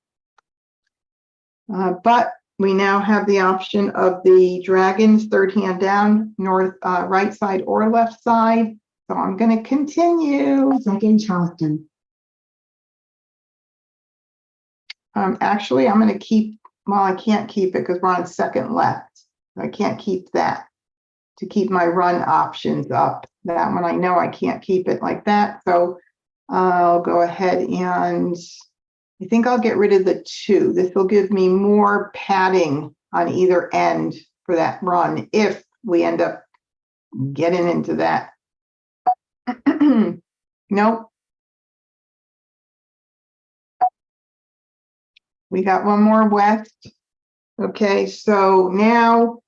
But we now have the option of the dragons, third hand down, north, right side or left side. So I'm going to continue. Second Charleston. Actually, I'm going to keep, well, I can't keep it because we're on second left. I can't keep that to keep my run options up. That one I know I can't keep it like that. So I'll go ahead and I think I'll get rid of the 2. This will give me more padding on either end for that run if we end up getting into that. Nope. We got one more west. Okay, so now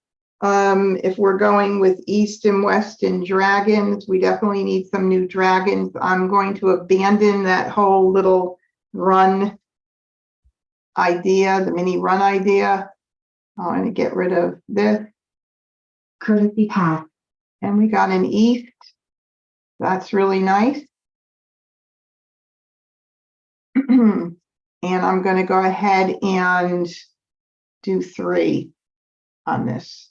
if we're going with east and west and dragons, we definitely need some new dragons. I'm going to abandon that whole little run idea, the mini run idea. I'm going to get rid of this. Courtesy path. And we got an east. That's really nice. And I'm going to go ahead and do 3 on this.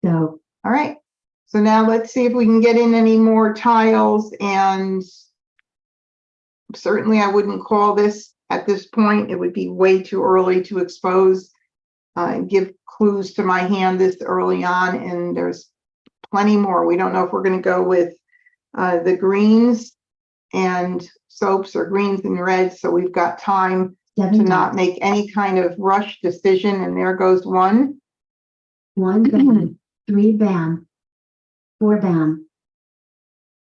So, all right. So now let's see if we can get in any more tiles. And certainly I wouldn't call this at this point. It would be way too early to expose and give clues to my hand this early on. And there's plenty more. We don't know if we're going to go with the greens and soaps or greens and reds. So we've got time to not make any kind of rush decision. And there goes 1. 1 bam, 3 bam, 4 bam,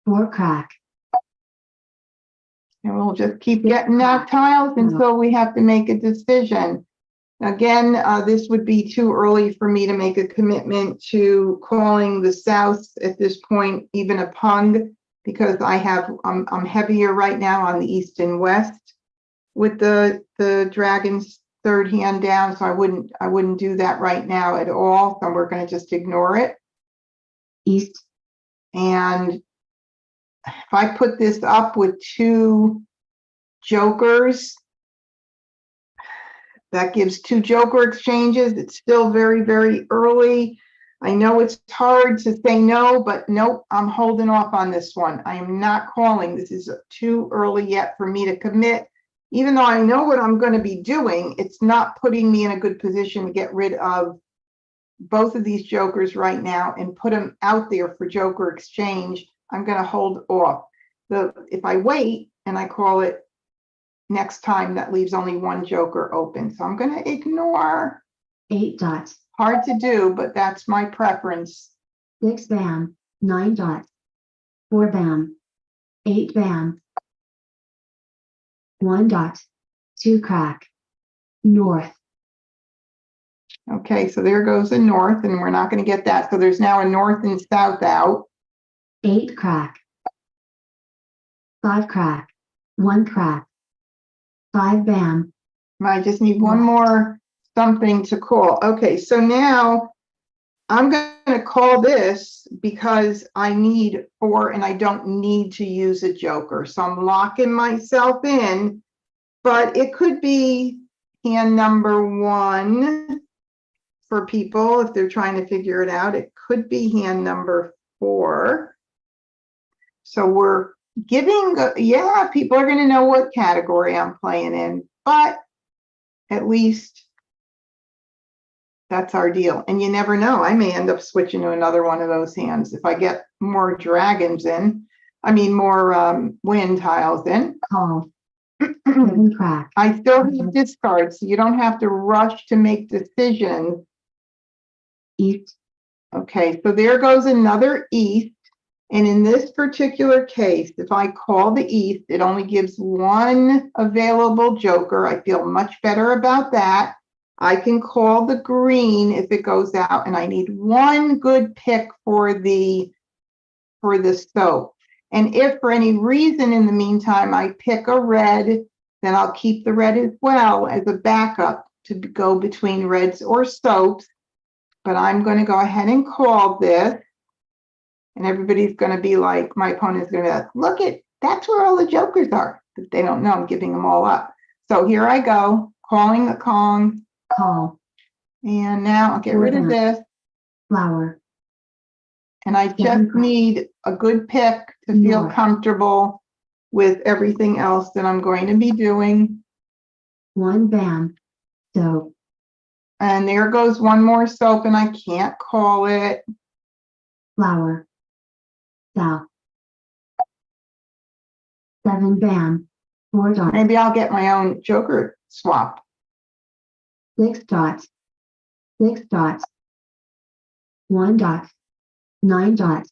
4 crack. And we'll just keep getting out tiles until we have to make a decision. Again, this would be too early for me to make a commitment to calling the south at this point, even a pung, because I'm heavier right now on the east and west with the dragons third hand down. So I wouldn't do that right now at all. So we're going to just ignore it. East. And if I put this up with 2 jokers, that gives 2 joker exchanges. It's still very, very early. I know it's hard to say no, but nope, I'm holding off on this one. I am not calling. This is too early yet for me to commit. Even though I know what I'm going to be doing, it's not putting me in a good position to get rid of both of these jokers right now and put them out there for joker exchange. I'm going to hold off. If I wait and I call it next time, that leaves only 1 joker open. So I'm going to ignore. 8 dots. Hard to do, but that's my preference. 6 bam, 9 dots. 4 bam, 8 bam, 1 dot, 2 crack. North. Okay, so there goes a north, and we're not going to get that. So there's now a north and south out. 8 crack. 5 crack. 1 crack. 5 bam. I just need 1 more something to call. Okay, so now I'm going to call this because I need 4 and I don't need to use a joker. So I'm locking myself in, but it could be hand number 1 for people if they're trying to figure it out. It could be hand number 4. So we're giving, yeah, people are going to know what category I'm playing in, but at least that's our deal. And you never know. I may end up switching to another one of those hands if I get more dragons in. I mean, more wind tiles in. Call. 7 crack. I still have discards, so you don't have to rush to make decisions. East. Okay, so there goes another east. And in this particular case, if I call the east, it only gives 1 available joker. I feel much better about that. I can call the green if it goes out, and I need 1 good pick for the soap. And if for any reason in the meantime I pick a red, then I'll keep the red as well as a backup to go between reds or soaps. but I'm going to go ahead and call this. And everybody's going to be like, my opponent's going to be like, look at, that's where all the jokers are. But they don't know I'm giving them all up. So here I go, calling the Kong. Call. And now I'll get rid of this. Flower. And I just need a good pick to feel comfortable with everything else that I'm going to be doing. 1 bam. Soap. And there goes one more soap, and I can't call it. Flower. South. 7 bam. 4 dots. Maybe I'll get my own joker swap. 6 dots. 6 dots. 1 dot. 9 dots.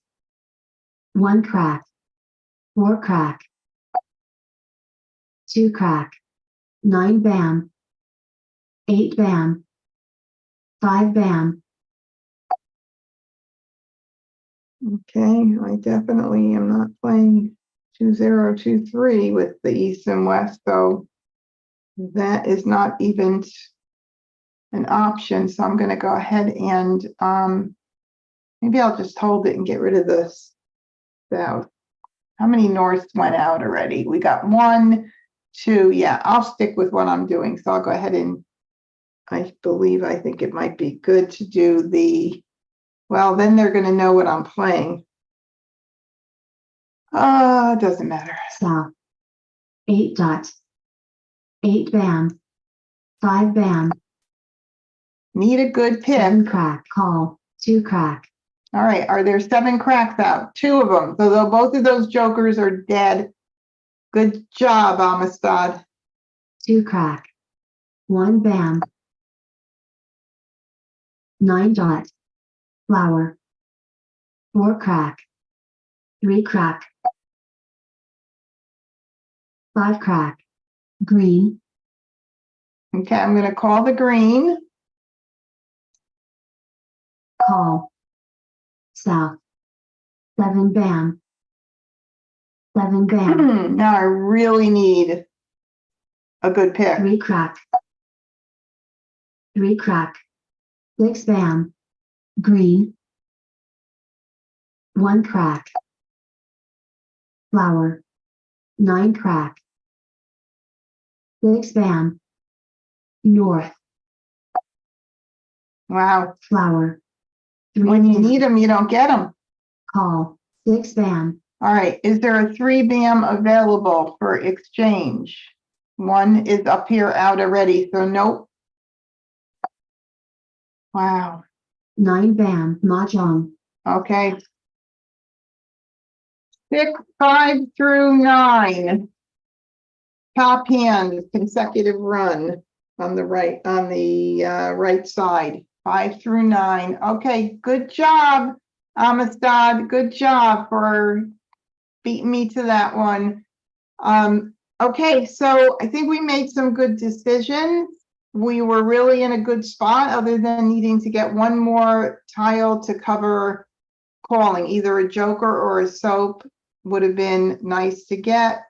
1 crack. 4 crack. 2 crack. 9 bam. 8 bam. 5 bam. Okay, I definitely am not playing 2023 with the East and West, so that is not even an option. So I'm going to go ahead and maybe I'll just hold it and get rid of this South. How many Norths went out already? We got 1, 2. Yeah, I'll stick with what I'm doing. So I'll go ahead and I think it might be good to do the, well, then they're going to know what I'm playing. It doesn't matter. South. 8 dots. 8 bam. 5 bam. Need a good pick. 7 crack. Call. 2 crack. All right, are there 7 cracks out? 2 of them. So both of those jokers are dead. Good job, Amistad. 2 crack. 1 bam. 9 dot. Flower. 4 crack. 3 crack. 5 crack. Green. Okay, I'm going to call the green. Call. South. 7 bam. 7 bam. Now I really need a good pick. 3 crack. 3 crack. 6 bam. Green. 1 crack. Flower. 9 crack. 6 bam. North. Wow. Flower. 3 When you bam. need them, you don't get them. Call. 6 bam. All right, is there a 3 bam available for exchange? 1 is up here out already, so nope. Wow. 9 bam. Mah Jongg. Okay. 6, 5 through 9. Top hand, consecutive run on the right, right side. 5 through 9. Okay, good job, Amistad. Good job for beating me to that one. Okay, so I think we made some good decisions. We were really in a good spot, other than needing to get one more tile to cover calling. Either a joker or a soap would have been nice to get.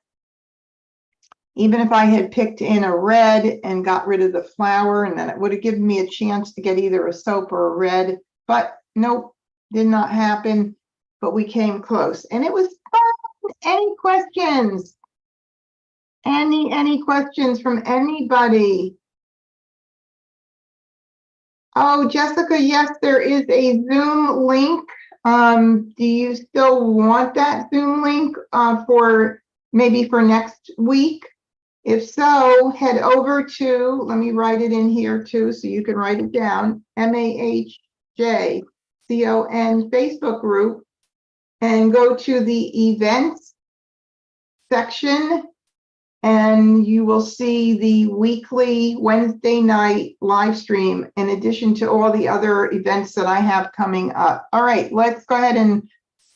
Even if I had picked in a red and got rid of the flower, and then it would have given me a chance to get either a soap or a red, but nope, did not happen. But we came close, and it was fun. Any questions? Any questions from anybody? Oh, Jessica, yes, there is a Zoom link. Do you still want that Zoom link for maybe for next week? If so, head over to, let me write it in here too, so you can write it down, MAHJCON Facebook group, and go to the events section, and you will see the weekly Wednesday night live stream, in addition to all the other events that I have coming up. All right, let's go ahead and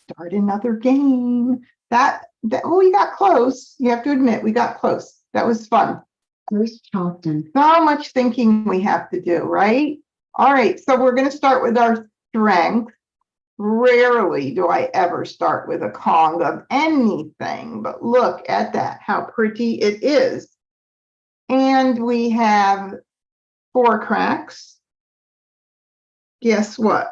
start another game. Oh, we got close. You have to admit, we got close. That was fun. First Charleston. So much thinking we have to do, right? All right, so we're going to start with our strength. Rarely do I ever start with a Kong of anything, but look at that, how pretty it is. And we have 4 cracks. guess what?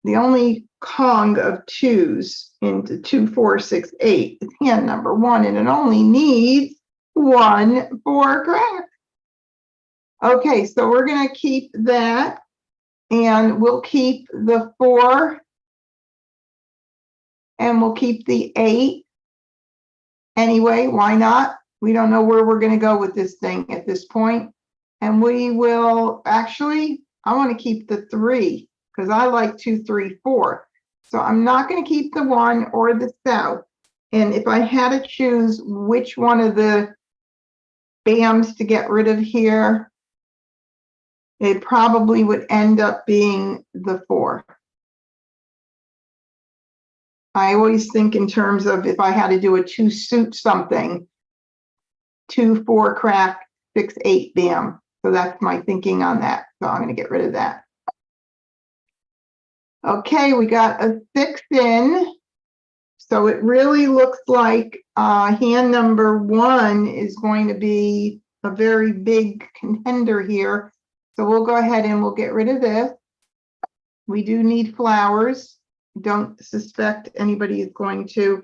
The only Kong of twos into 2, 4, 6, 8 is hand number 1, and it only needs 1 4 crack. Okay, so we're going to keep that, and we'll keep the 4, and we'll keep the 8. Anyway, why not? We don't know where we're going to go with this thing at this point. And we will actually, I want to keep the 3 because I like 2, 3, 4. So I'm not going to keep the 1 or the south. And if I had to choose which one of the BAMs to get rid of here, it probably would end up being the 4. I always think in terms of if I had to do a 2 suit something, 2 4 crack, 6 8 BAM. So that's my thinking on that. So I'm going to get rid of that. Okay, we got a 6 in. So it really looks like hand number 1 is going to be a very big contender here. So we'll go ahead and we'll get rid of this. We do need flowers. Don't suspect anybody is going to.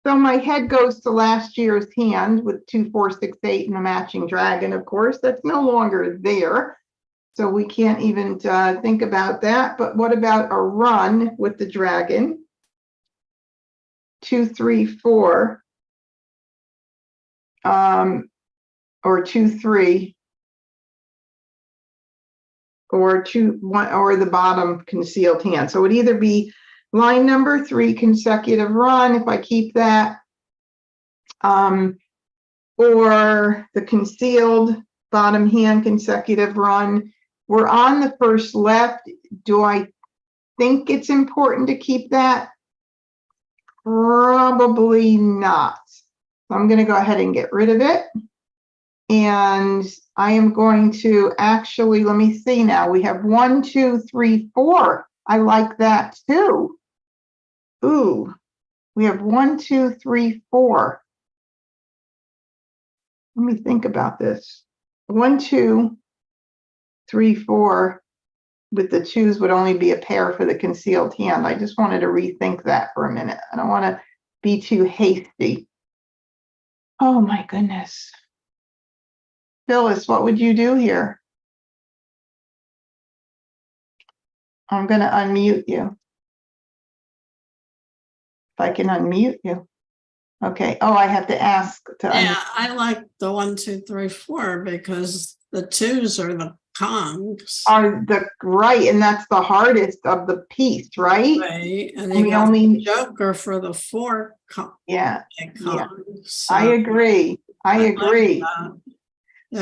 So my head goes to last year's hand with 2 4 6 8 and a matching dragon. Of course, that's no longer there. So we can't even think about that. But what about a run with the dragon? 2 3 4 or 2 3 or 2 1 or the bottom concealed hand. So it would either be line number 3 consecutive run if I keep that, or the concealed bottom hand consecutive run. We're on the first left. Do I think it's important to keep that? Probably not. So I'm going to go ahead and get rid of it. And I am going to actually, let me see now. We have 1 2 3 4. I like that too. Ooh, we have 1 2 3 4. Let me think about this. 1 2 3 4 with the 2s would only be a pair for the concealed hand. I just wanted to rethink that for a minute. I don't want to be too hasty. Oh my goodness. Phyllis, what would you do here? I'm going to unmute you. If I can unmute you. Okay. Oh, I have to ask to Yeah, I like the 1 2 3 4 because the 2s are the Kongs. are the right, and that's the hardest of the piece, right? Right. And We you got only- the Joker for the 4 Yeah, Kongs. So I agree. I like agree. that.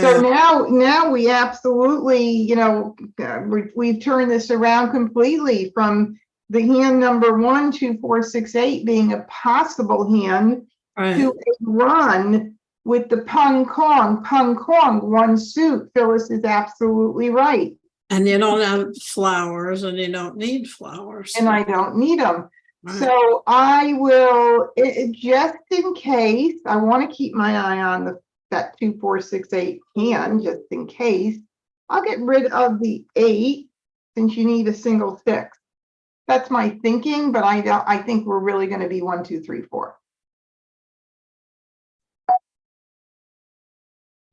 So Yeah. now we absolutely, you know, we've turned this around completely from the hand number 1 2 4 6 8 being a possible hand Right. to a run with the Pung Kong 1 suit. Phyllis is absolutely right. And you don't have flowers and you don't need flowers. And I don't need them. Right. So I will, just in case, I want to keep my eye on that 2 4 6 8 hand, just in case. I'll get rid of the 8 since you need a single 6. That's my thinking, but I think we're really going to be 1 2 3 4.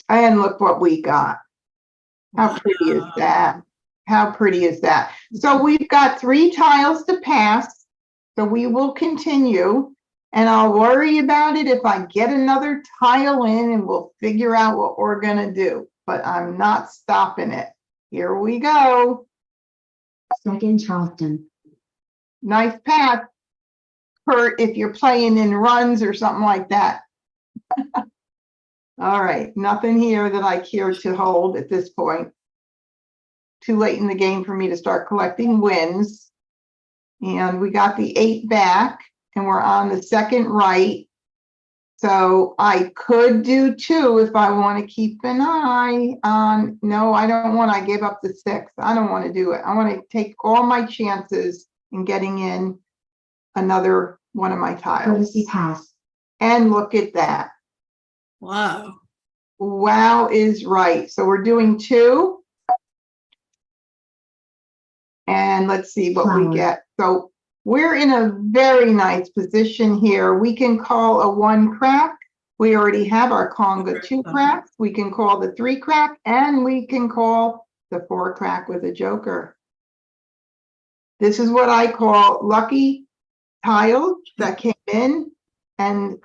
And look what we got. How pretty is that? How pretty is that? So we've got 3 tiles to pass. So we will continue, and I'll worry about it if I get another tile in, and we'll figure out what we're going to do. But I'm not stopping it. Here we go. Second Charleston. Nice pass, Kurt, if you're playing in runs or something like that. All right, nothing here that I care to hold at this point. Too late in the game for me to start collecting wins. And we got the 8 back, and we're on the second right. So I could do 2 if I want to keep an eye on. No, I don't want. I gave up the 6. I don't want to do it. I want to take all my chances in getting in another one of my tiles. Courtesy pass. And look at that. Wow. Wow is right. So we're doing 2. And let's see what we Flower. get. So we're in a very nice position here. We can call a 1 crack. We already have our conga 2 cracks. We can call the 3 crack, and we can call the 4 crack with a joker. This is what I call lucky tiles that came in, and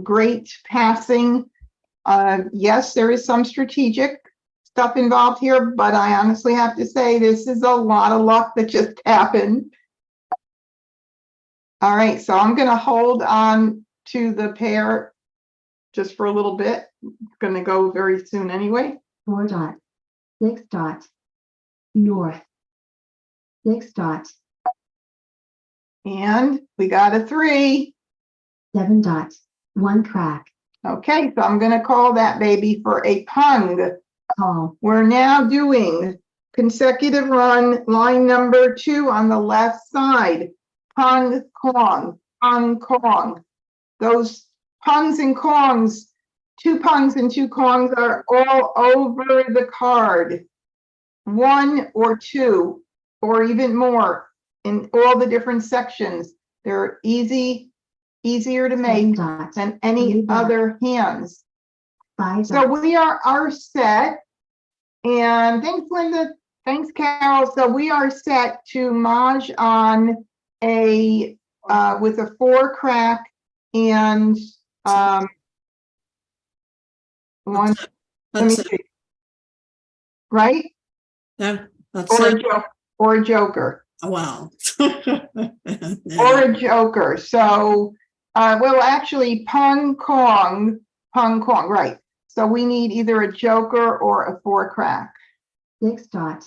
great passing. Yes, there is some strategic stuff involved here, but I honestly have to say this is a lot of luck that just happened. All right, so I'm going to hold on to the pair just for a little bit. It's going to go very soon anyway. 4 dot. 6 dot. North. 6 dot. And we got a 3. 7 dot. 1 crack. Okay, so I'm going to call that baby for a pung. Call. We're now doing consecutive run, line number 2 on the left side. Pung, kong, pung, kong. Those pungs and kongs, 2 pungs and 2 kongs are all over the card. 1 or 2 or even more in all the different sections. They're easier to 7 make dot. than any 3 dot. other hands. 5 So dot. we are set. And thanks, Linda. Thanks, Carol. So we are set to Maj on a with a 4 crack and one. Let me That's it. see. Right? Yeah, that's Or it. or a joker. Wow. Or a joker. So well, actually, pung kong, right. So we need either a joker or a 4 crack. 6 dot.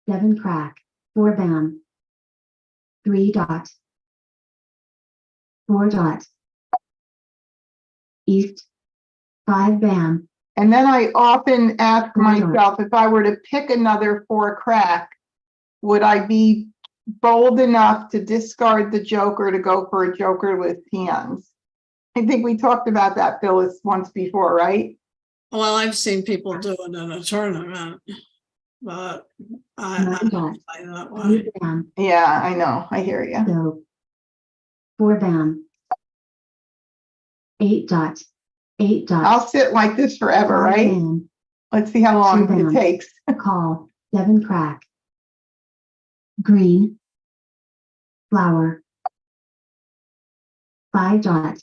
7 crack. 4 bam. 3 dot. 4 dot. East. 5 bam. And then I often ask Four dot. myself, if I were to pick another 4 crack, would I be bold enough to discard the joker to go for a joker with hands? I think we talked about that, Phyllis, once before, right? Well, I've seen people do it in a tournament, but I 9 don't dot. play that 3 way. bam. Yeah, I know. I hear you. So 4 bam. 8 dot. 8 dot. I'll sit like this forever, 5 right? bam. Let's see how long 2 it bam. takes. Call. 7 crack. Green. Flower. 5 dot.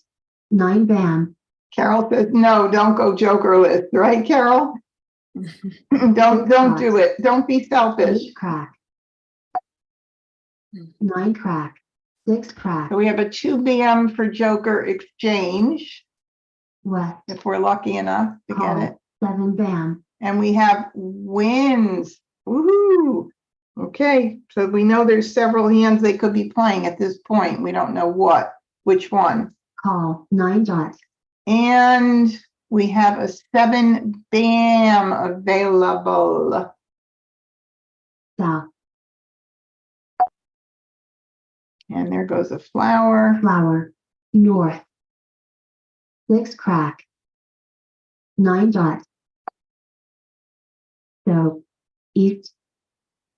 9 bam. Carol says, no, don't go jokerless, right, Carol? Don't do it. Don't be selfish. 8 crack. 9 crack. 6 crack. So we have a 2 BM for joker exchange, West. if we're lucky enough to get Call. it. 7 bam. And we have wins. Woohoo! Okay, so we know there's several hands they could be playing at this point. We don't know which one. Call. 9 dot. And we have a 7 BAM available. South. And there goes a flower. Flower. North. 6 crack. 9 dot. So. East.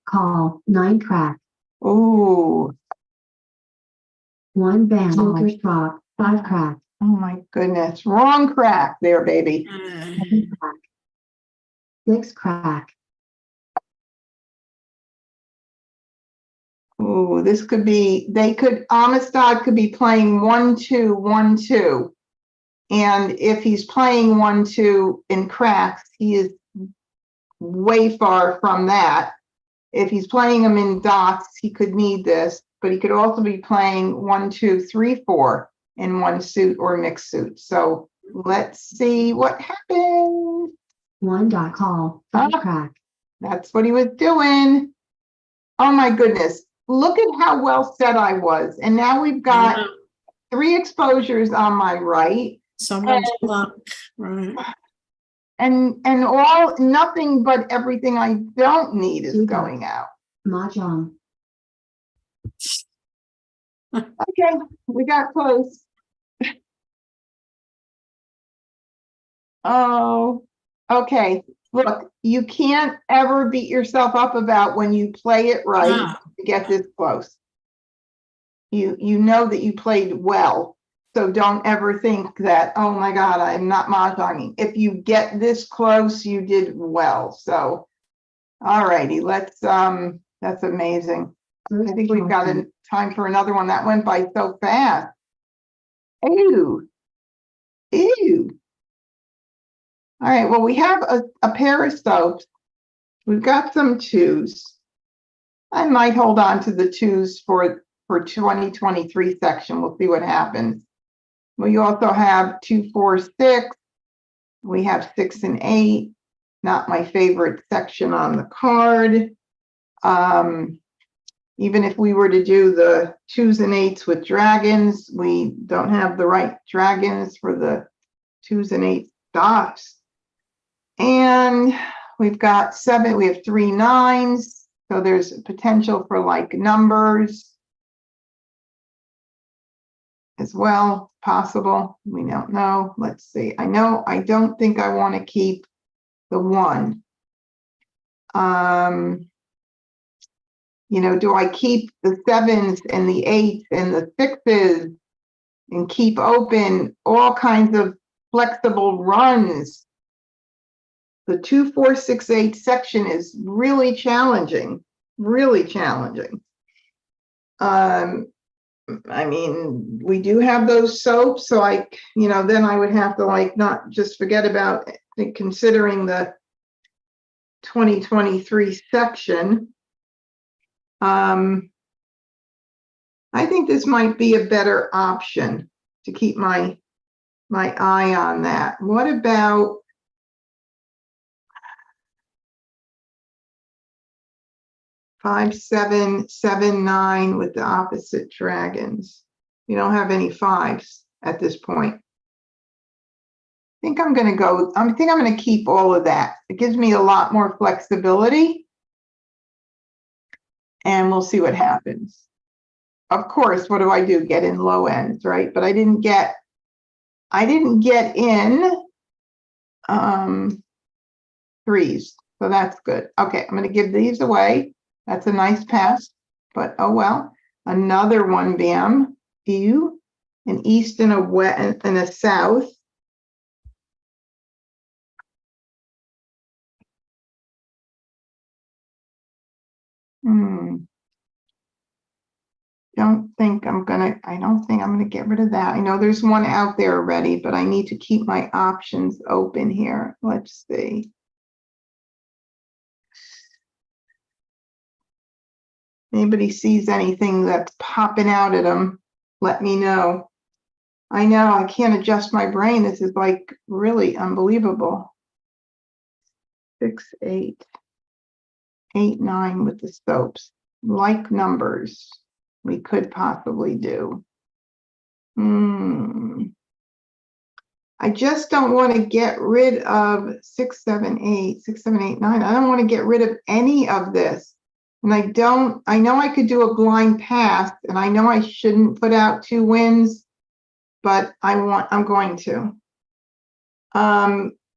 Call. 9 crack. Ooh, 1 bam. Joker's drop. 5 crack. oh my goodness. Wrong crack there, baby. 7 crack. 6 crack. Ooh, this could be, Amistad could be playing 1-2, 1-2. And if he's playing 1-2 in cracks, he is way far from that. If he's playing them in dots, he could need this, but he could also be playing 1-2-3-4 in one suit or mixed suit. So let's see what happens. 1 dot. Call. 5 Ah. crack. That's what he was doing. Oh my goodness. Look at how well set I was. And now we've got 3 exposures on my right. So much luck, right? And nothing but everything I don't need is going out. Mah Jongg. Okay, we got close. Oh, okay. Look, you can't ever beat yourself up about when you play it right No. to get this close. You know that you played well. So don't ever think that, oh my God, I'm not mahjonging. If you get this close, you did well. So, all righty, that's amazing. I think we've got time for another one. That went by so fast. Ew. Ew. All right, well, we have a pair of soaps. We've got some twos. I might hold on to the twos for 2023 section. We'll see what happens. We also have 2, 4, 6. We have 6 and 8. Not my favorite section on the card. Even if we were to do the 2s and 8s with dragons, we don't have the right dragons for the 2s and 8 dots. And we've got 7. We have 3 9s. So there's potential for like numbers as well, possible. We don't know. Let's see. I don't think I want to keep the 1. Do I keep the 7s and the 8s and the 6s and keep open all kinds of flexible runs? The 2, 4, 6, 8 section is really challenging, really challenging. I mean, we do have those soaps, so then I would have to not just forget about considering the 2023 section. I think this might be a better option to keep my eye on that. What about 5, 7, 7, 9 with the opposite dragons? We don't have any 5s at this point. I think I'm going to keep all of that. It gives me a lot more flexibility. And we'll see what happens. Of course, what do I do? Get in low ends, right? But I didn't get in 3s. So that's good. Okay, I'm going to give these away. That's a nice pass, but oh well. Another one, bam. Ew. An east and a west and a south. I don't think I'm gonna get rid of that. I know there's one out there already, but I need to keep my options open here. Let's see. Anybody sees anything that's popping out at them, let me know. I know I can't adjust my brain. This is like really unbelievable. 6, 8, 8, 9 with the soaps. Like numbers we could possibly do. I just don't want to get rid of 6, 7, 8, 6, 7, 8, 9. I don't want to get rid of any of this. And I know I could do a blind pass, and I know I shouldn't put out 2 wins, but I'm going to.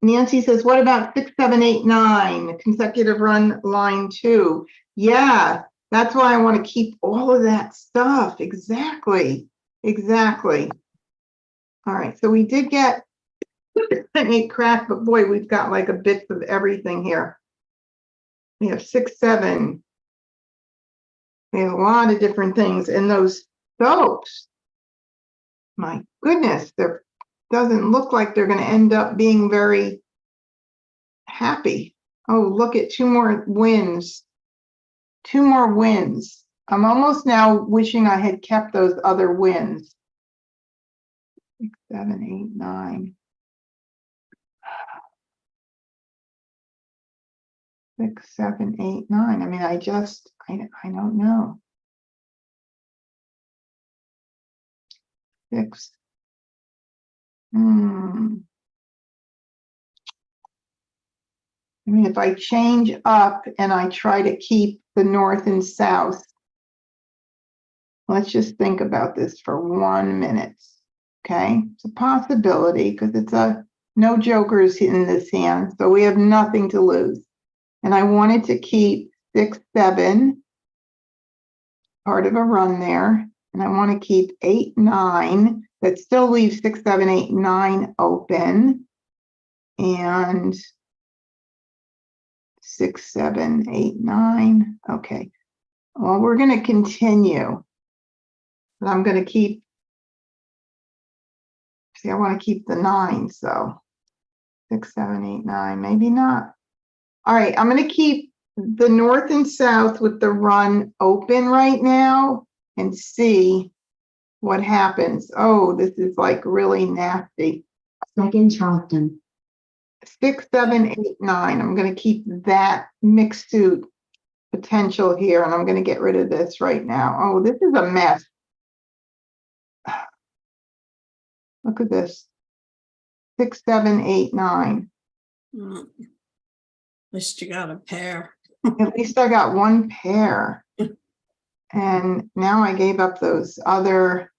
Nancy says, what about 6, 7, 8, 9, consecutive run line 2? Yeah, that's why I want to keep all of that stuff. Exactly. All right, so we did get an 8 crack, but boy, we've got like a bit of everything here. We have 6, 7. We have a lot of different things. And those soaps, my goodness, there doesn't look like they're going to end up being very happy. Oh, look at 2 more wins. 2 more wins. I'm almost now wishing I had kept those other wins. 6, 7, 8, 9. 6, 7, 8, 9. I mean, I don't know. 6. I mean, if I change up and I try to keep the north and south, let's just think about this for 1 minute. Okay, it's a possibility because it's a No jokers in this hand, so we have nothing to lose. And I wanted to keep 6, 7, part of a run there. And I want to keep 8, 9. That still leaves 6, 7, 8, 9 open. And 6, 7, 8, 9. Okay. Well, we're going to continue. But I'm going to keep, see, I want to keep the 9. So 6, 7, 8, 9, maybe not. All right, I'm going to keep the north and south with the run open right now and see what happens. Oh, this is like really nasty. Second Charleston. 6, 7, 8, 9. I'm going to keep that mixed suit potential here, and I'm going to get rid of this right now. Oh, this is a mess. Look at this. 6, 7, 8, 9. At least you got a pair. At least I got one pair. And now I gave up those other.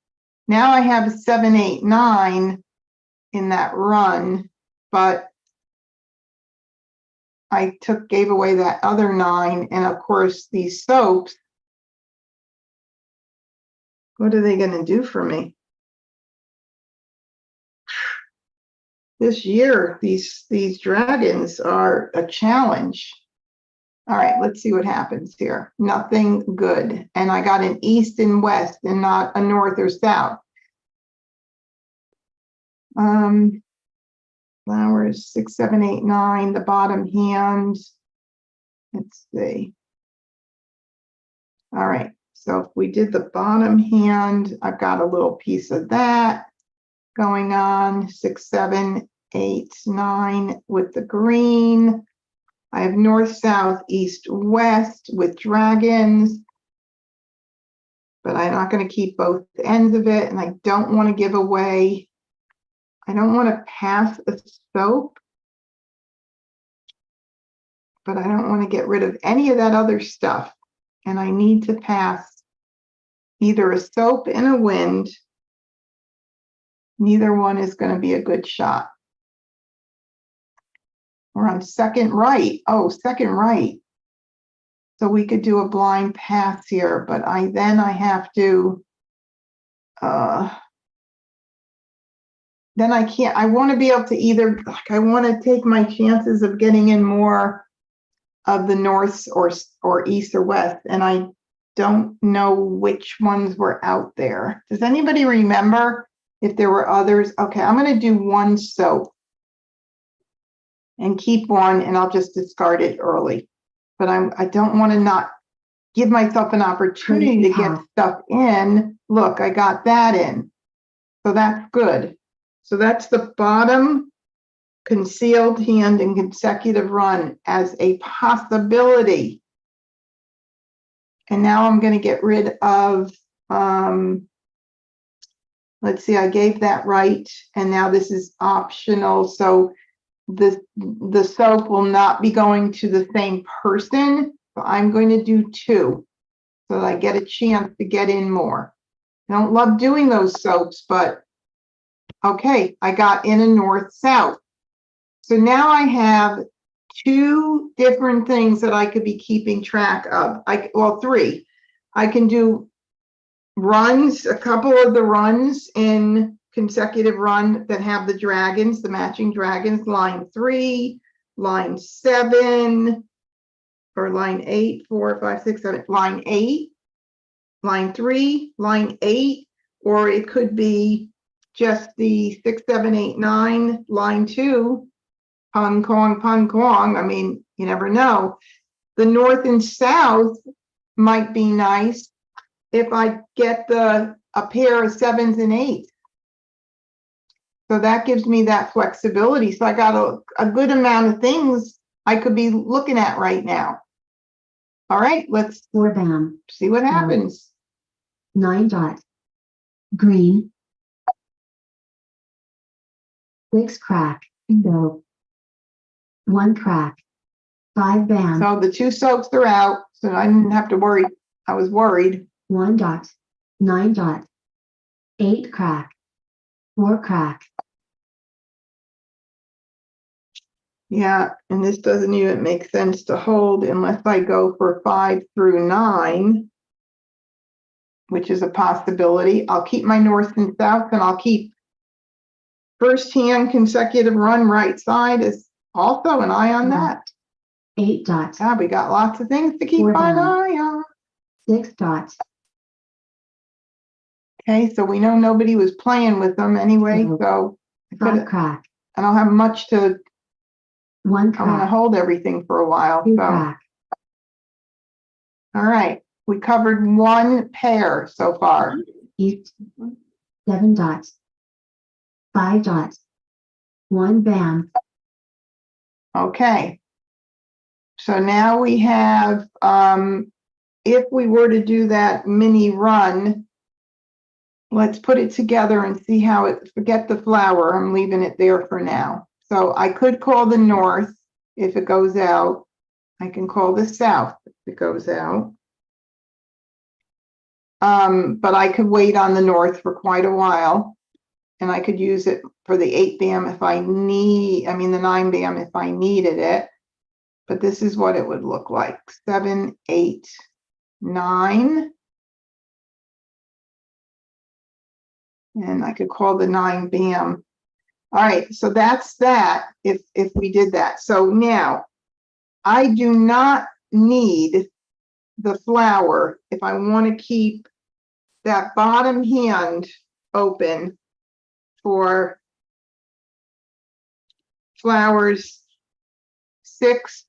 Now I have 7, 8, 9 in that run, but I gave away that other 9. And of course, these soaps, what are they going to do for me? This year, these dragons are a challenge. All right, let's see what happens here. Nothing good. And I got an east and west and not a north or south. Flowers, 6, 7, 8, 9, the bottom hand. Let's see. All right, so if we did the bottom hand, I've got a little piece of that going on. 6, 7, 8, 9 with the green. I have north, south, east, west with dragons. But I'm not going to keep both ends of it, and I don't want to give away. I don't want to pass a soap, but I don't want to get rid of any of that other stuff. And I need to pass either a soap and a wind. Neither one is going to be a good shot. We're on second right. Oh, second right. So we could do a blind pass here, but I have to, then I can't, I want to be able to either, like, I want to take my chances of getting in more of the north or east or west, and I don't know which ones were out there. Does anybody remember if there were others? Okay, I'm going to do one soap and keep one, and I'll just discard it early. But I don't want to not give myself an opportunity to get stuff in. Look, I got that in. So that's good. So that's the bottom concealed hand and consecutive run as a possibility. And now I'm going to get rid of, let's see, I gave that right. And now this is optional. So the soap will not be going to the same person. So I'm going to do 2 so that I get a chance to get in more. I don't love doing those soaps, but okay, I got in a north-south. So now I have 2 different things that I could be keeping track of. Well, 3. I can do runs, a couple of the runs in consecutive run that have the dragons, the matching dragons, line 3, line 7, or line 8, 4, 5, 6, 7, line 8, line 3, line 8, or it could be just the 6, 7, 8, 9, line 2, pung, kong, pung, kong. I mean, you never know. The north and south might be nice if I get a pair of 7s and 8s. So that gives me that flexibility. So I got a good amount of things I could be looking at right now. All right, let's 4 bam. see what happens. 9 dot. Green. 6 crack. Go. 1 crack. 5 bam. So the 2 soaps are out, so I didn't have to worry. I was worried. 1 dot. 9 dot. 8 crack. 4 crack. Yeah, and this doesn't even make sense to hold unless I go for 5 through 9, which is a possibility. I'll keep my north and south, and I'll keep first hand consecutive run right side is also an eye on that. 8 dots, God, we got lots of things to keep Four an down. eye on. 6 dots, Okay, so we know nobody was playing with them anyway, so I 5 couldn't- crack, I don't have much to, 1 I'm gonna crack, hold everything for a while, 2 so, crack, all right. We covered one pair so far. east, 7 dots, 5 dots, 1 bam, Okay. So now we have, if we were to do that mini run, let's put it together and see how it, forget the flower, I'm leaving it there for now. So I could call the north if it goes out. I can call the south if it goes out. But I could wait on the north for quite a while. And I could use it for the 8 bam if I need, I mean the 9 bam if I needed it. But this is what it would look like. 7, 8, 9. And I could call the 9 bam. All right, so that's that if we did that. So now I do not need the flower if I want to keep that bottom hand open for flowers 6,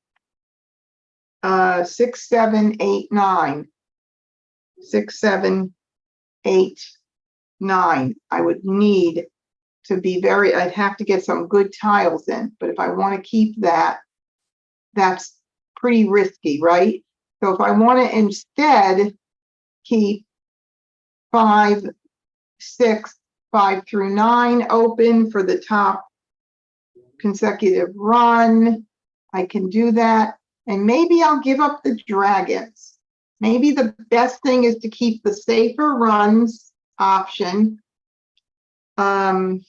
6, 7, 8, 9. 6, 7, 8, 9. I would need to be very, I'd have to get some good tiles in, but if I want to keep that, that's pretty risky, right? So if I want to instead keep 5, 6, 5 through 9 open for the top consecutive run, I can do that. And maybe I'll give up the dragons. Maybe the best thing is to keep the safer runs option. Although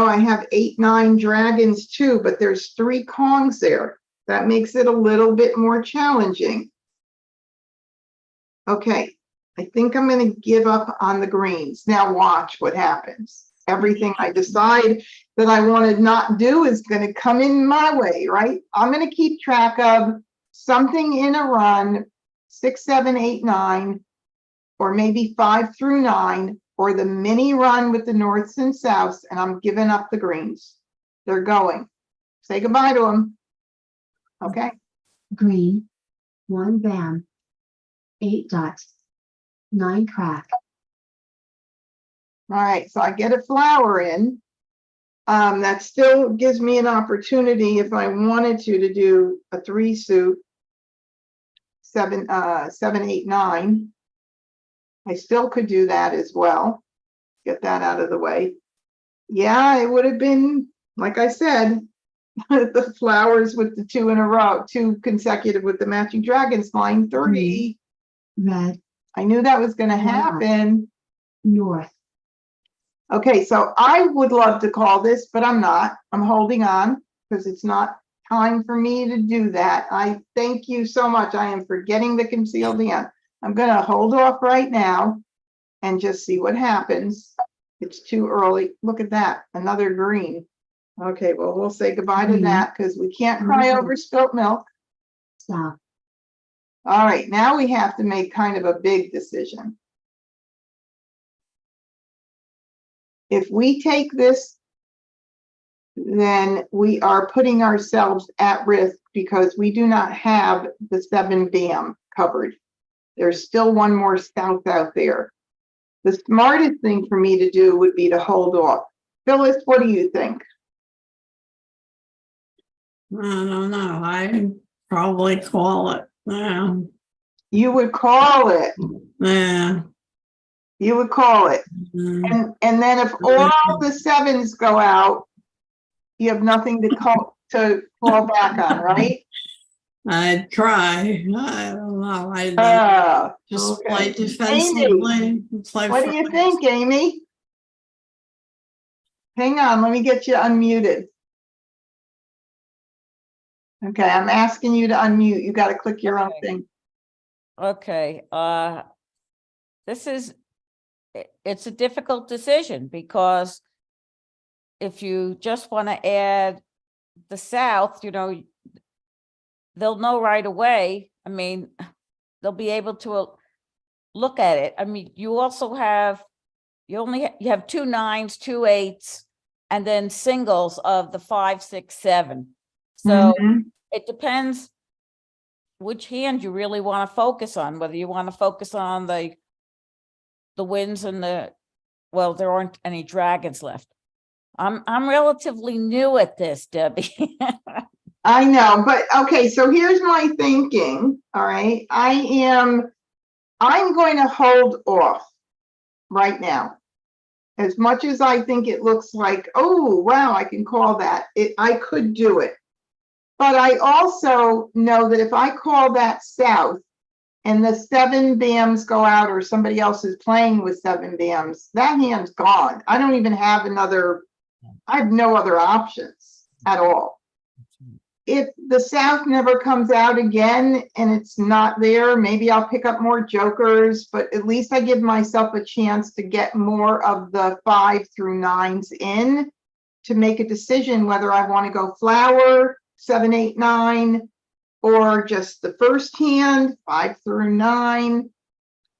I have 8, 9 dragons too, but there's 3 Kongs there. That makes it a little bit more challenging. Okay, I think I'm going to give up on the greens. Now watch what happens. Everything I decide that I want to not do is going to come in my way, right? I'm going to keep track of something in a run, 6, 7, 8, 9, or maybe 5 through 9, or the mini run with the norths and souths, and I'm giving up the greens. They're going. Say goodbye to them. Okay. green, 1 bam, 8 dots, 9 crack, All right, so I get a flower in. That still gives me an opportunity if I wanted to do a 3 suit, 7, 7, 8, 9. I still could do that as well. Get that out of the way. Yeah, it would have been, like I said, the flowers with the 2 in a row, 2 consecutive with the matching dragons, line 30. red, I knew that was going to happen. north, Okay, so I would love to call this, but I'm not. I'm holding on because it's not time for me to do that. I thank you so much. I am forgetting the concealed hand. I'm going to hold off right now and just see what happens. It's too early. Look at that, another green. Okay, well, we'll say goodbye to Green. that because we can't cry over spilt milk. south, All right, now we have to make kind of a big decision. If we take this, then we are putting ourselves at risk because we do not have the 7 bam covered. There's still one more south out there. The smartest thing for me to do would be to hold off. Phyllis, what do you think? I don't know. I probably call it. Yeah. You would call it. Yeah. You would call it. And then if all the 7s go out, you have nothing to fall back on, right? I'd try. I don't know. I just play Okay. defensively. Play What do you think, Amy? Hang on, let me get you unmuted. Okay, I'm asking you to unmute. You got to click your own Okay. thing. Okay, it's a difficult decision because if you just want to add the South, they'll know right away. I mean, they'll be able to look at it. I mean, you also have, you have 2 9s, 2 8s, and then singles of the 5, 6, 7. So Mhm. it depends which hand you really want to focus on, whether you want to focus on the winds and well, there aren't any dragons left. I'm relatively new at this, Debbie. I know, but okay, so here's my thinking, all right? I'm going to hold off right now. As much as I think it looks like, oh, wow, I can call that, I could do it. But I also know that if I call that South and the 7 BAMs go out or somebody else is playing with 7 BAMs, that hand's gone. I don't even have I have no other options at all. If the South never comes out again and it's not there, maybe I'll pick up more jokers, but at least I give myself a chance to get more of the 5 through 9s in to make a decision whether I want to go flower 7, 8, 9, or just the first hand 5 through 9.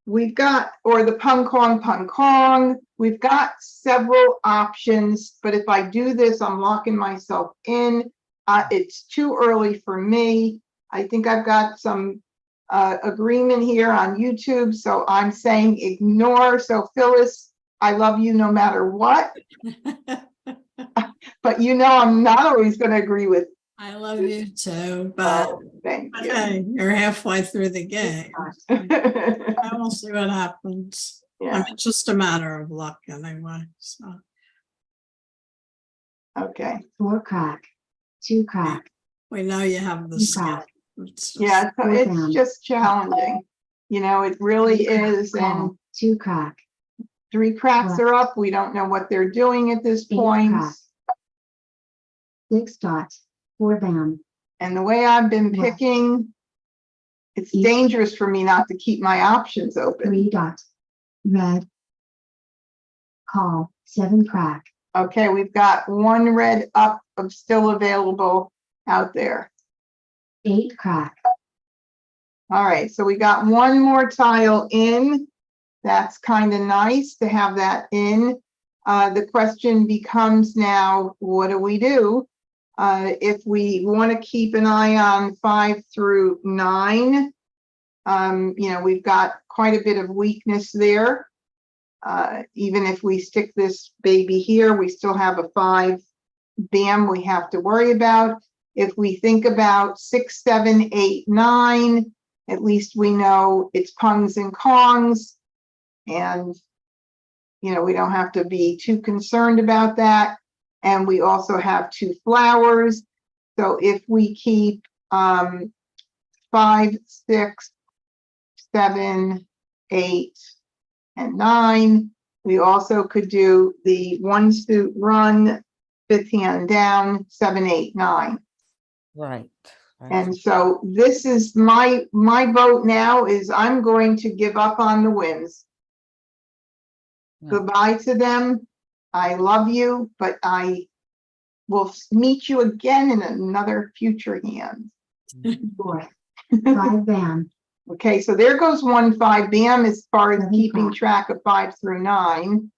We've got, or the pung kong. We've got several options, but if I do this, I'm locking myself in. It's too early for me. I think I've got some agreement here on YouTube, so I'm saying ignore. So Phyllis, I love you no matter what, but I'm not always going to agree with. I love you too, but Thank you. hey, you're halfway through the game. I will see what happens. I Yeah, mean, it's just a matter of luck anyway. So okay. 4 crack, 2 crack, we know you have the 2 skill. crack, It's just, Yeah, so Four it's down. just challenging. It really is. And call, 2 crack, 3 cracks What? are up. We don't know what they're doing at this 8 point. crack. 6 dots, 4 BAM, And the way I've been What? picking, it's Each- dangerous for me not to keep my options open. 3 dots, red, call, 7 crack, Okay, we've got 1 red up of still available out there. 8 crack, All right, so we got 1 more tile in. That's kind of nice to have that in. The question becomes now, what do we do? If we want to keep an eye on 5 through 9, we've got quite a bit of weakness there. Even if we stick this baby here, we still have a 5 BAM we have to worry about. If we think about 6, 7, 8, 9, at least we know it's pungs and kongs. And, we don't have to be too concerned about that. And we also have 2 flowers. So if we keep 5, 6, 7, 8, and 9, we also could do the 1 suit run, 5th hand down, 7, 8, 9. Right. And so this is my vote now is I'm going to give up on the wins. Yeah. Goodbye to them. I love you, but I will meet you again in another future hand. 4, 5 BAM, Okay, so there goes 1 5 BAM as far as 7 keeping crack. track of 5 through 9.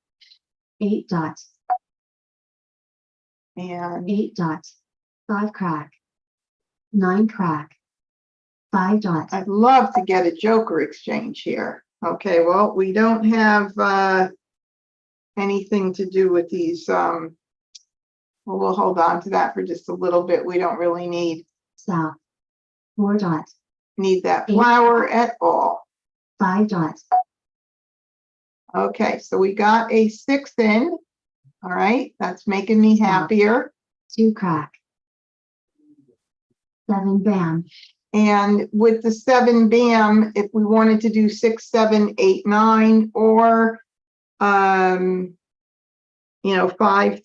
8 dots, And 8 dots, 5 crack, 9 crack, 5 dots, I'd love to get a joker exchange here. Okay, well, we don't have anything to do with these. Well, we'll hold on to that for just a little bit. We don't really need South, 4 dots, that flower at all. 5 dots, Okay, so we got a 6 in. All right, that's making me happier. 2 crack, 7 BAM, And with the 7 BAM, if we wanted to do 6, 7, 8, 9, or 5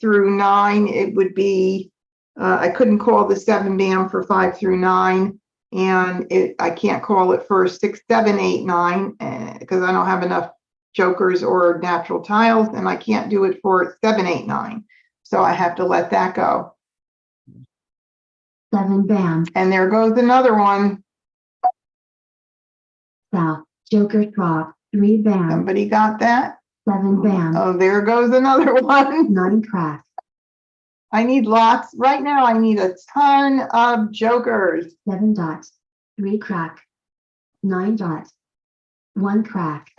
through 9, it would be I couldn't call the 7 bam for 5 through 9, and I can't call it for 6, 7, 8, 9 because I don't have enough jokers or natural tiles, and I can't do it for 7, 8, 9. So I have to let that go. 7 bam, And there goes another one. south, joker drop, 3 bam, Somebody got that? 7 bam, Oh, there goes another one. 9 crack, I need lots. Right now, I need a ton of jokers. 7 dots, 3 crack, 9 dots, 1 crack,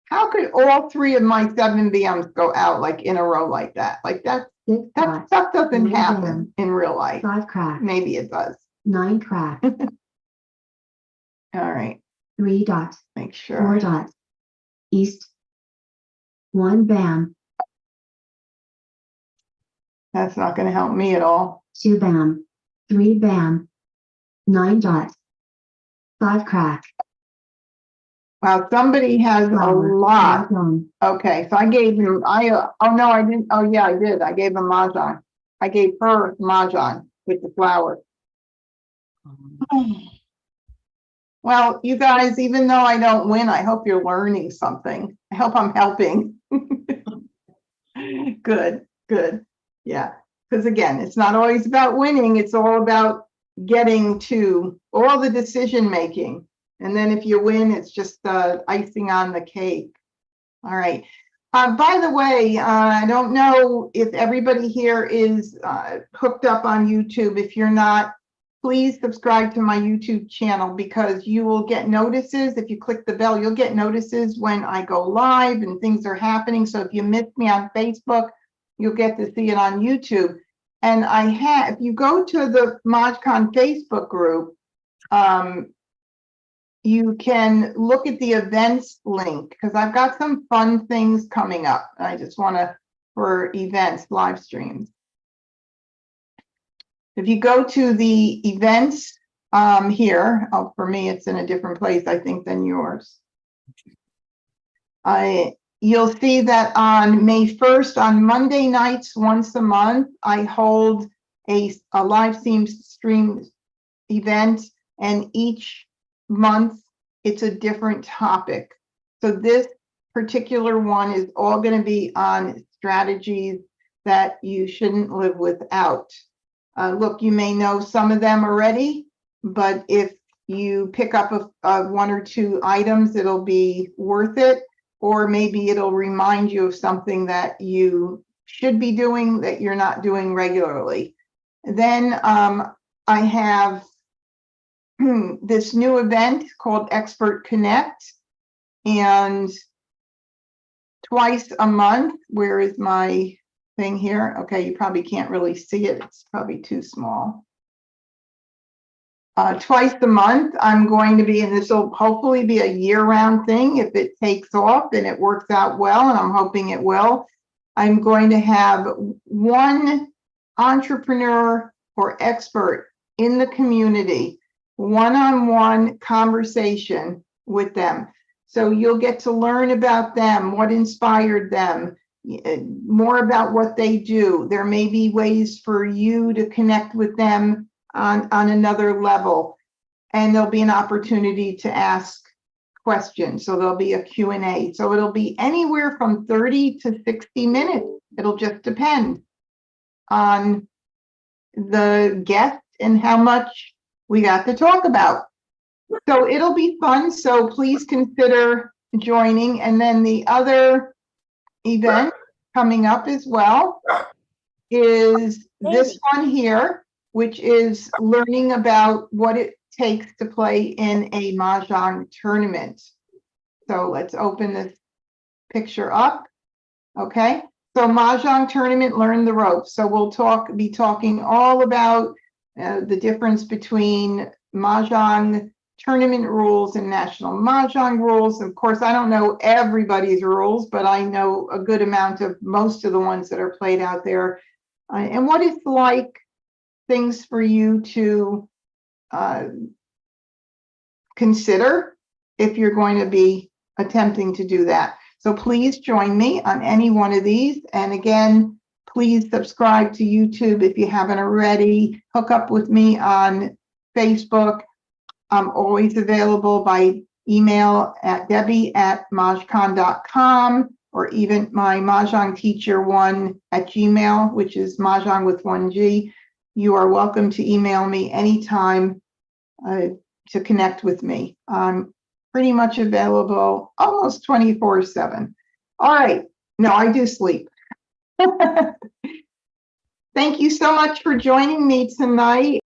How could all 3 of my 7 BMs go out like in a row like that? Like that 6 dots, stuff doesn't 3 happen bam, in real life. 5 crack, Maybe it does. 9 crack, All right, 3 dots, make 4 sure. dots, east, 1 bam, That's not going to help me at all. 2 bam, 3 bam, 9 dots, 5 crack, Wow, somebody has a flower, lot. Mah Jongg, Okay, so I gave him, oh no, I didn't. Oh yeah, I did. I gave him Mah Jongg. I gave her Mah Jongg with the flower. Well, you guys, even though I don't win, I hope you're learning something. I hope I'm helping. Good, good. Yeah, because again, it's not always about winning. It's all about getting to all the decision making. And then if you win, it's just icing on the cake. All right. By the way, I don't know if everybody here is hooked up on YouTube. If you're not, please subscribe to my YouTube channel because you will get notices. If you click the bell, you'll get notices when I go live and things are happening. So if you miss me on Facebook, you'll get to see it on YouTube. And if you go to the MajCon Facebook group, you can look at the events link because I've got some fun things coming up. I just want to, for events, live streams. If you go to the events here, oh, for me, it's in a different place, I think, than yours. You'll see that on May 1st, on Monday nights, once a month, I hold a live stream event, and each month it's a different topic. So this particular one is all going to be on strategies that you shouldn't live without. Look, you may know some of them already, but if you pick up one or two items, it'll be worth it, or maybe it'll remind you of something that you should be doing that you're not doing regularly. Then I have this new event called Expert Connect, and twice a month, where is my thing here? Okay, you probably can't really see it. It's probably too small. Twice a month, I'm going to be, and this will hopefully be a year-round thing if it takes off and it works out well, and I'm hoping it will. I'm going to have one entrepreneur or expert in the community, one-on-one conversation with them. So you'll get to learn about them, what inspired them, more about what they do. There may be ways for you to connect with them on another level, and there'll be an opportunity to ask questions. So there'll be a Q&A. So it'll be anywhere from 30 to 60 minutes. It'll just depend on the guest and how much we got to talk about. So it'll be fun. So please consider joining. And then the other event coming up as well is this one here, which is learning about what it takes to play in a Mah Jongg tournament. So let's open this picture up. Okay, so Mah Jongg tournament, learn the ropes. So we'll be talking all about the difference between Mah Jongg tournament rules and national Mah Jongg rules. Of course, I don't know everybody's rules, but I know a good amount of most of the ones that are played out there, and what it's like, things for you to consider if you're going to be attempting to do that. So please join me on any one of these. And again, Please subscribe to YouTube if you haven't already. Hook up with me on Facebook. I'm always available by email at debbie@mahjongg.com, or even my Mah Jongg teacher one at Gmail, which is Mah Jongg with 1G. You are welcome to email me anytime to connect with me. I'm pretty much available almost 24/7. All right. No, I do sleep. Thank you so much for joining me tonight.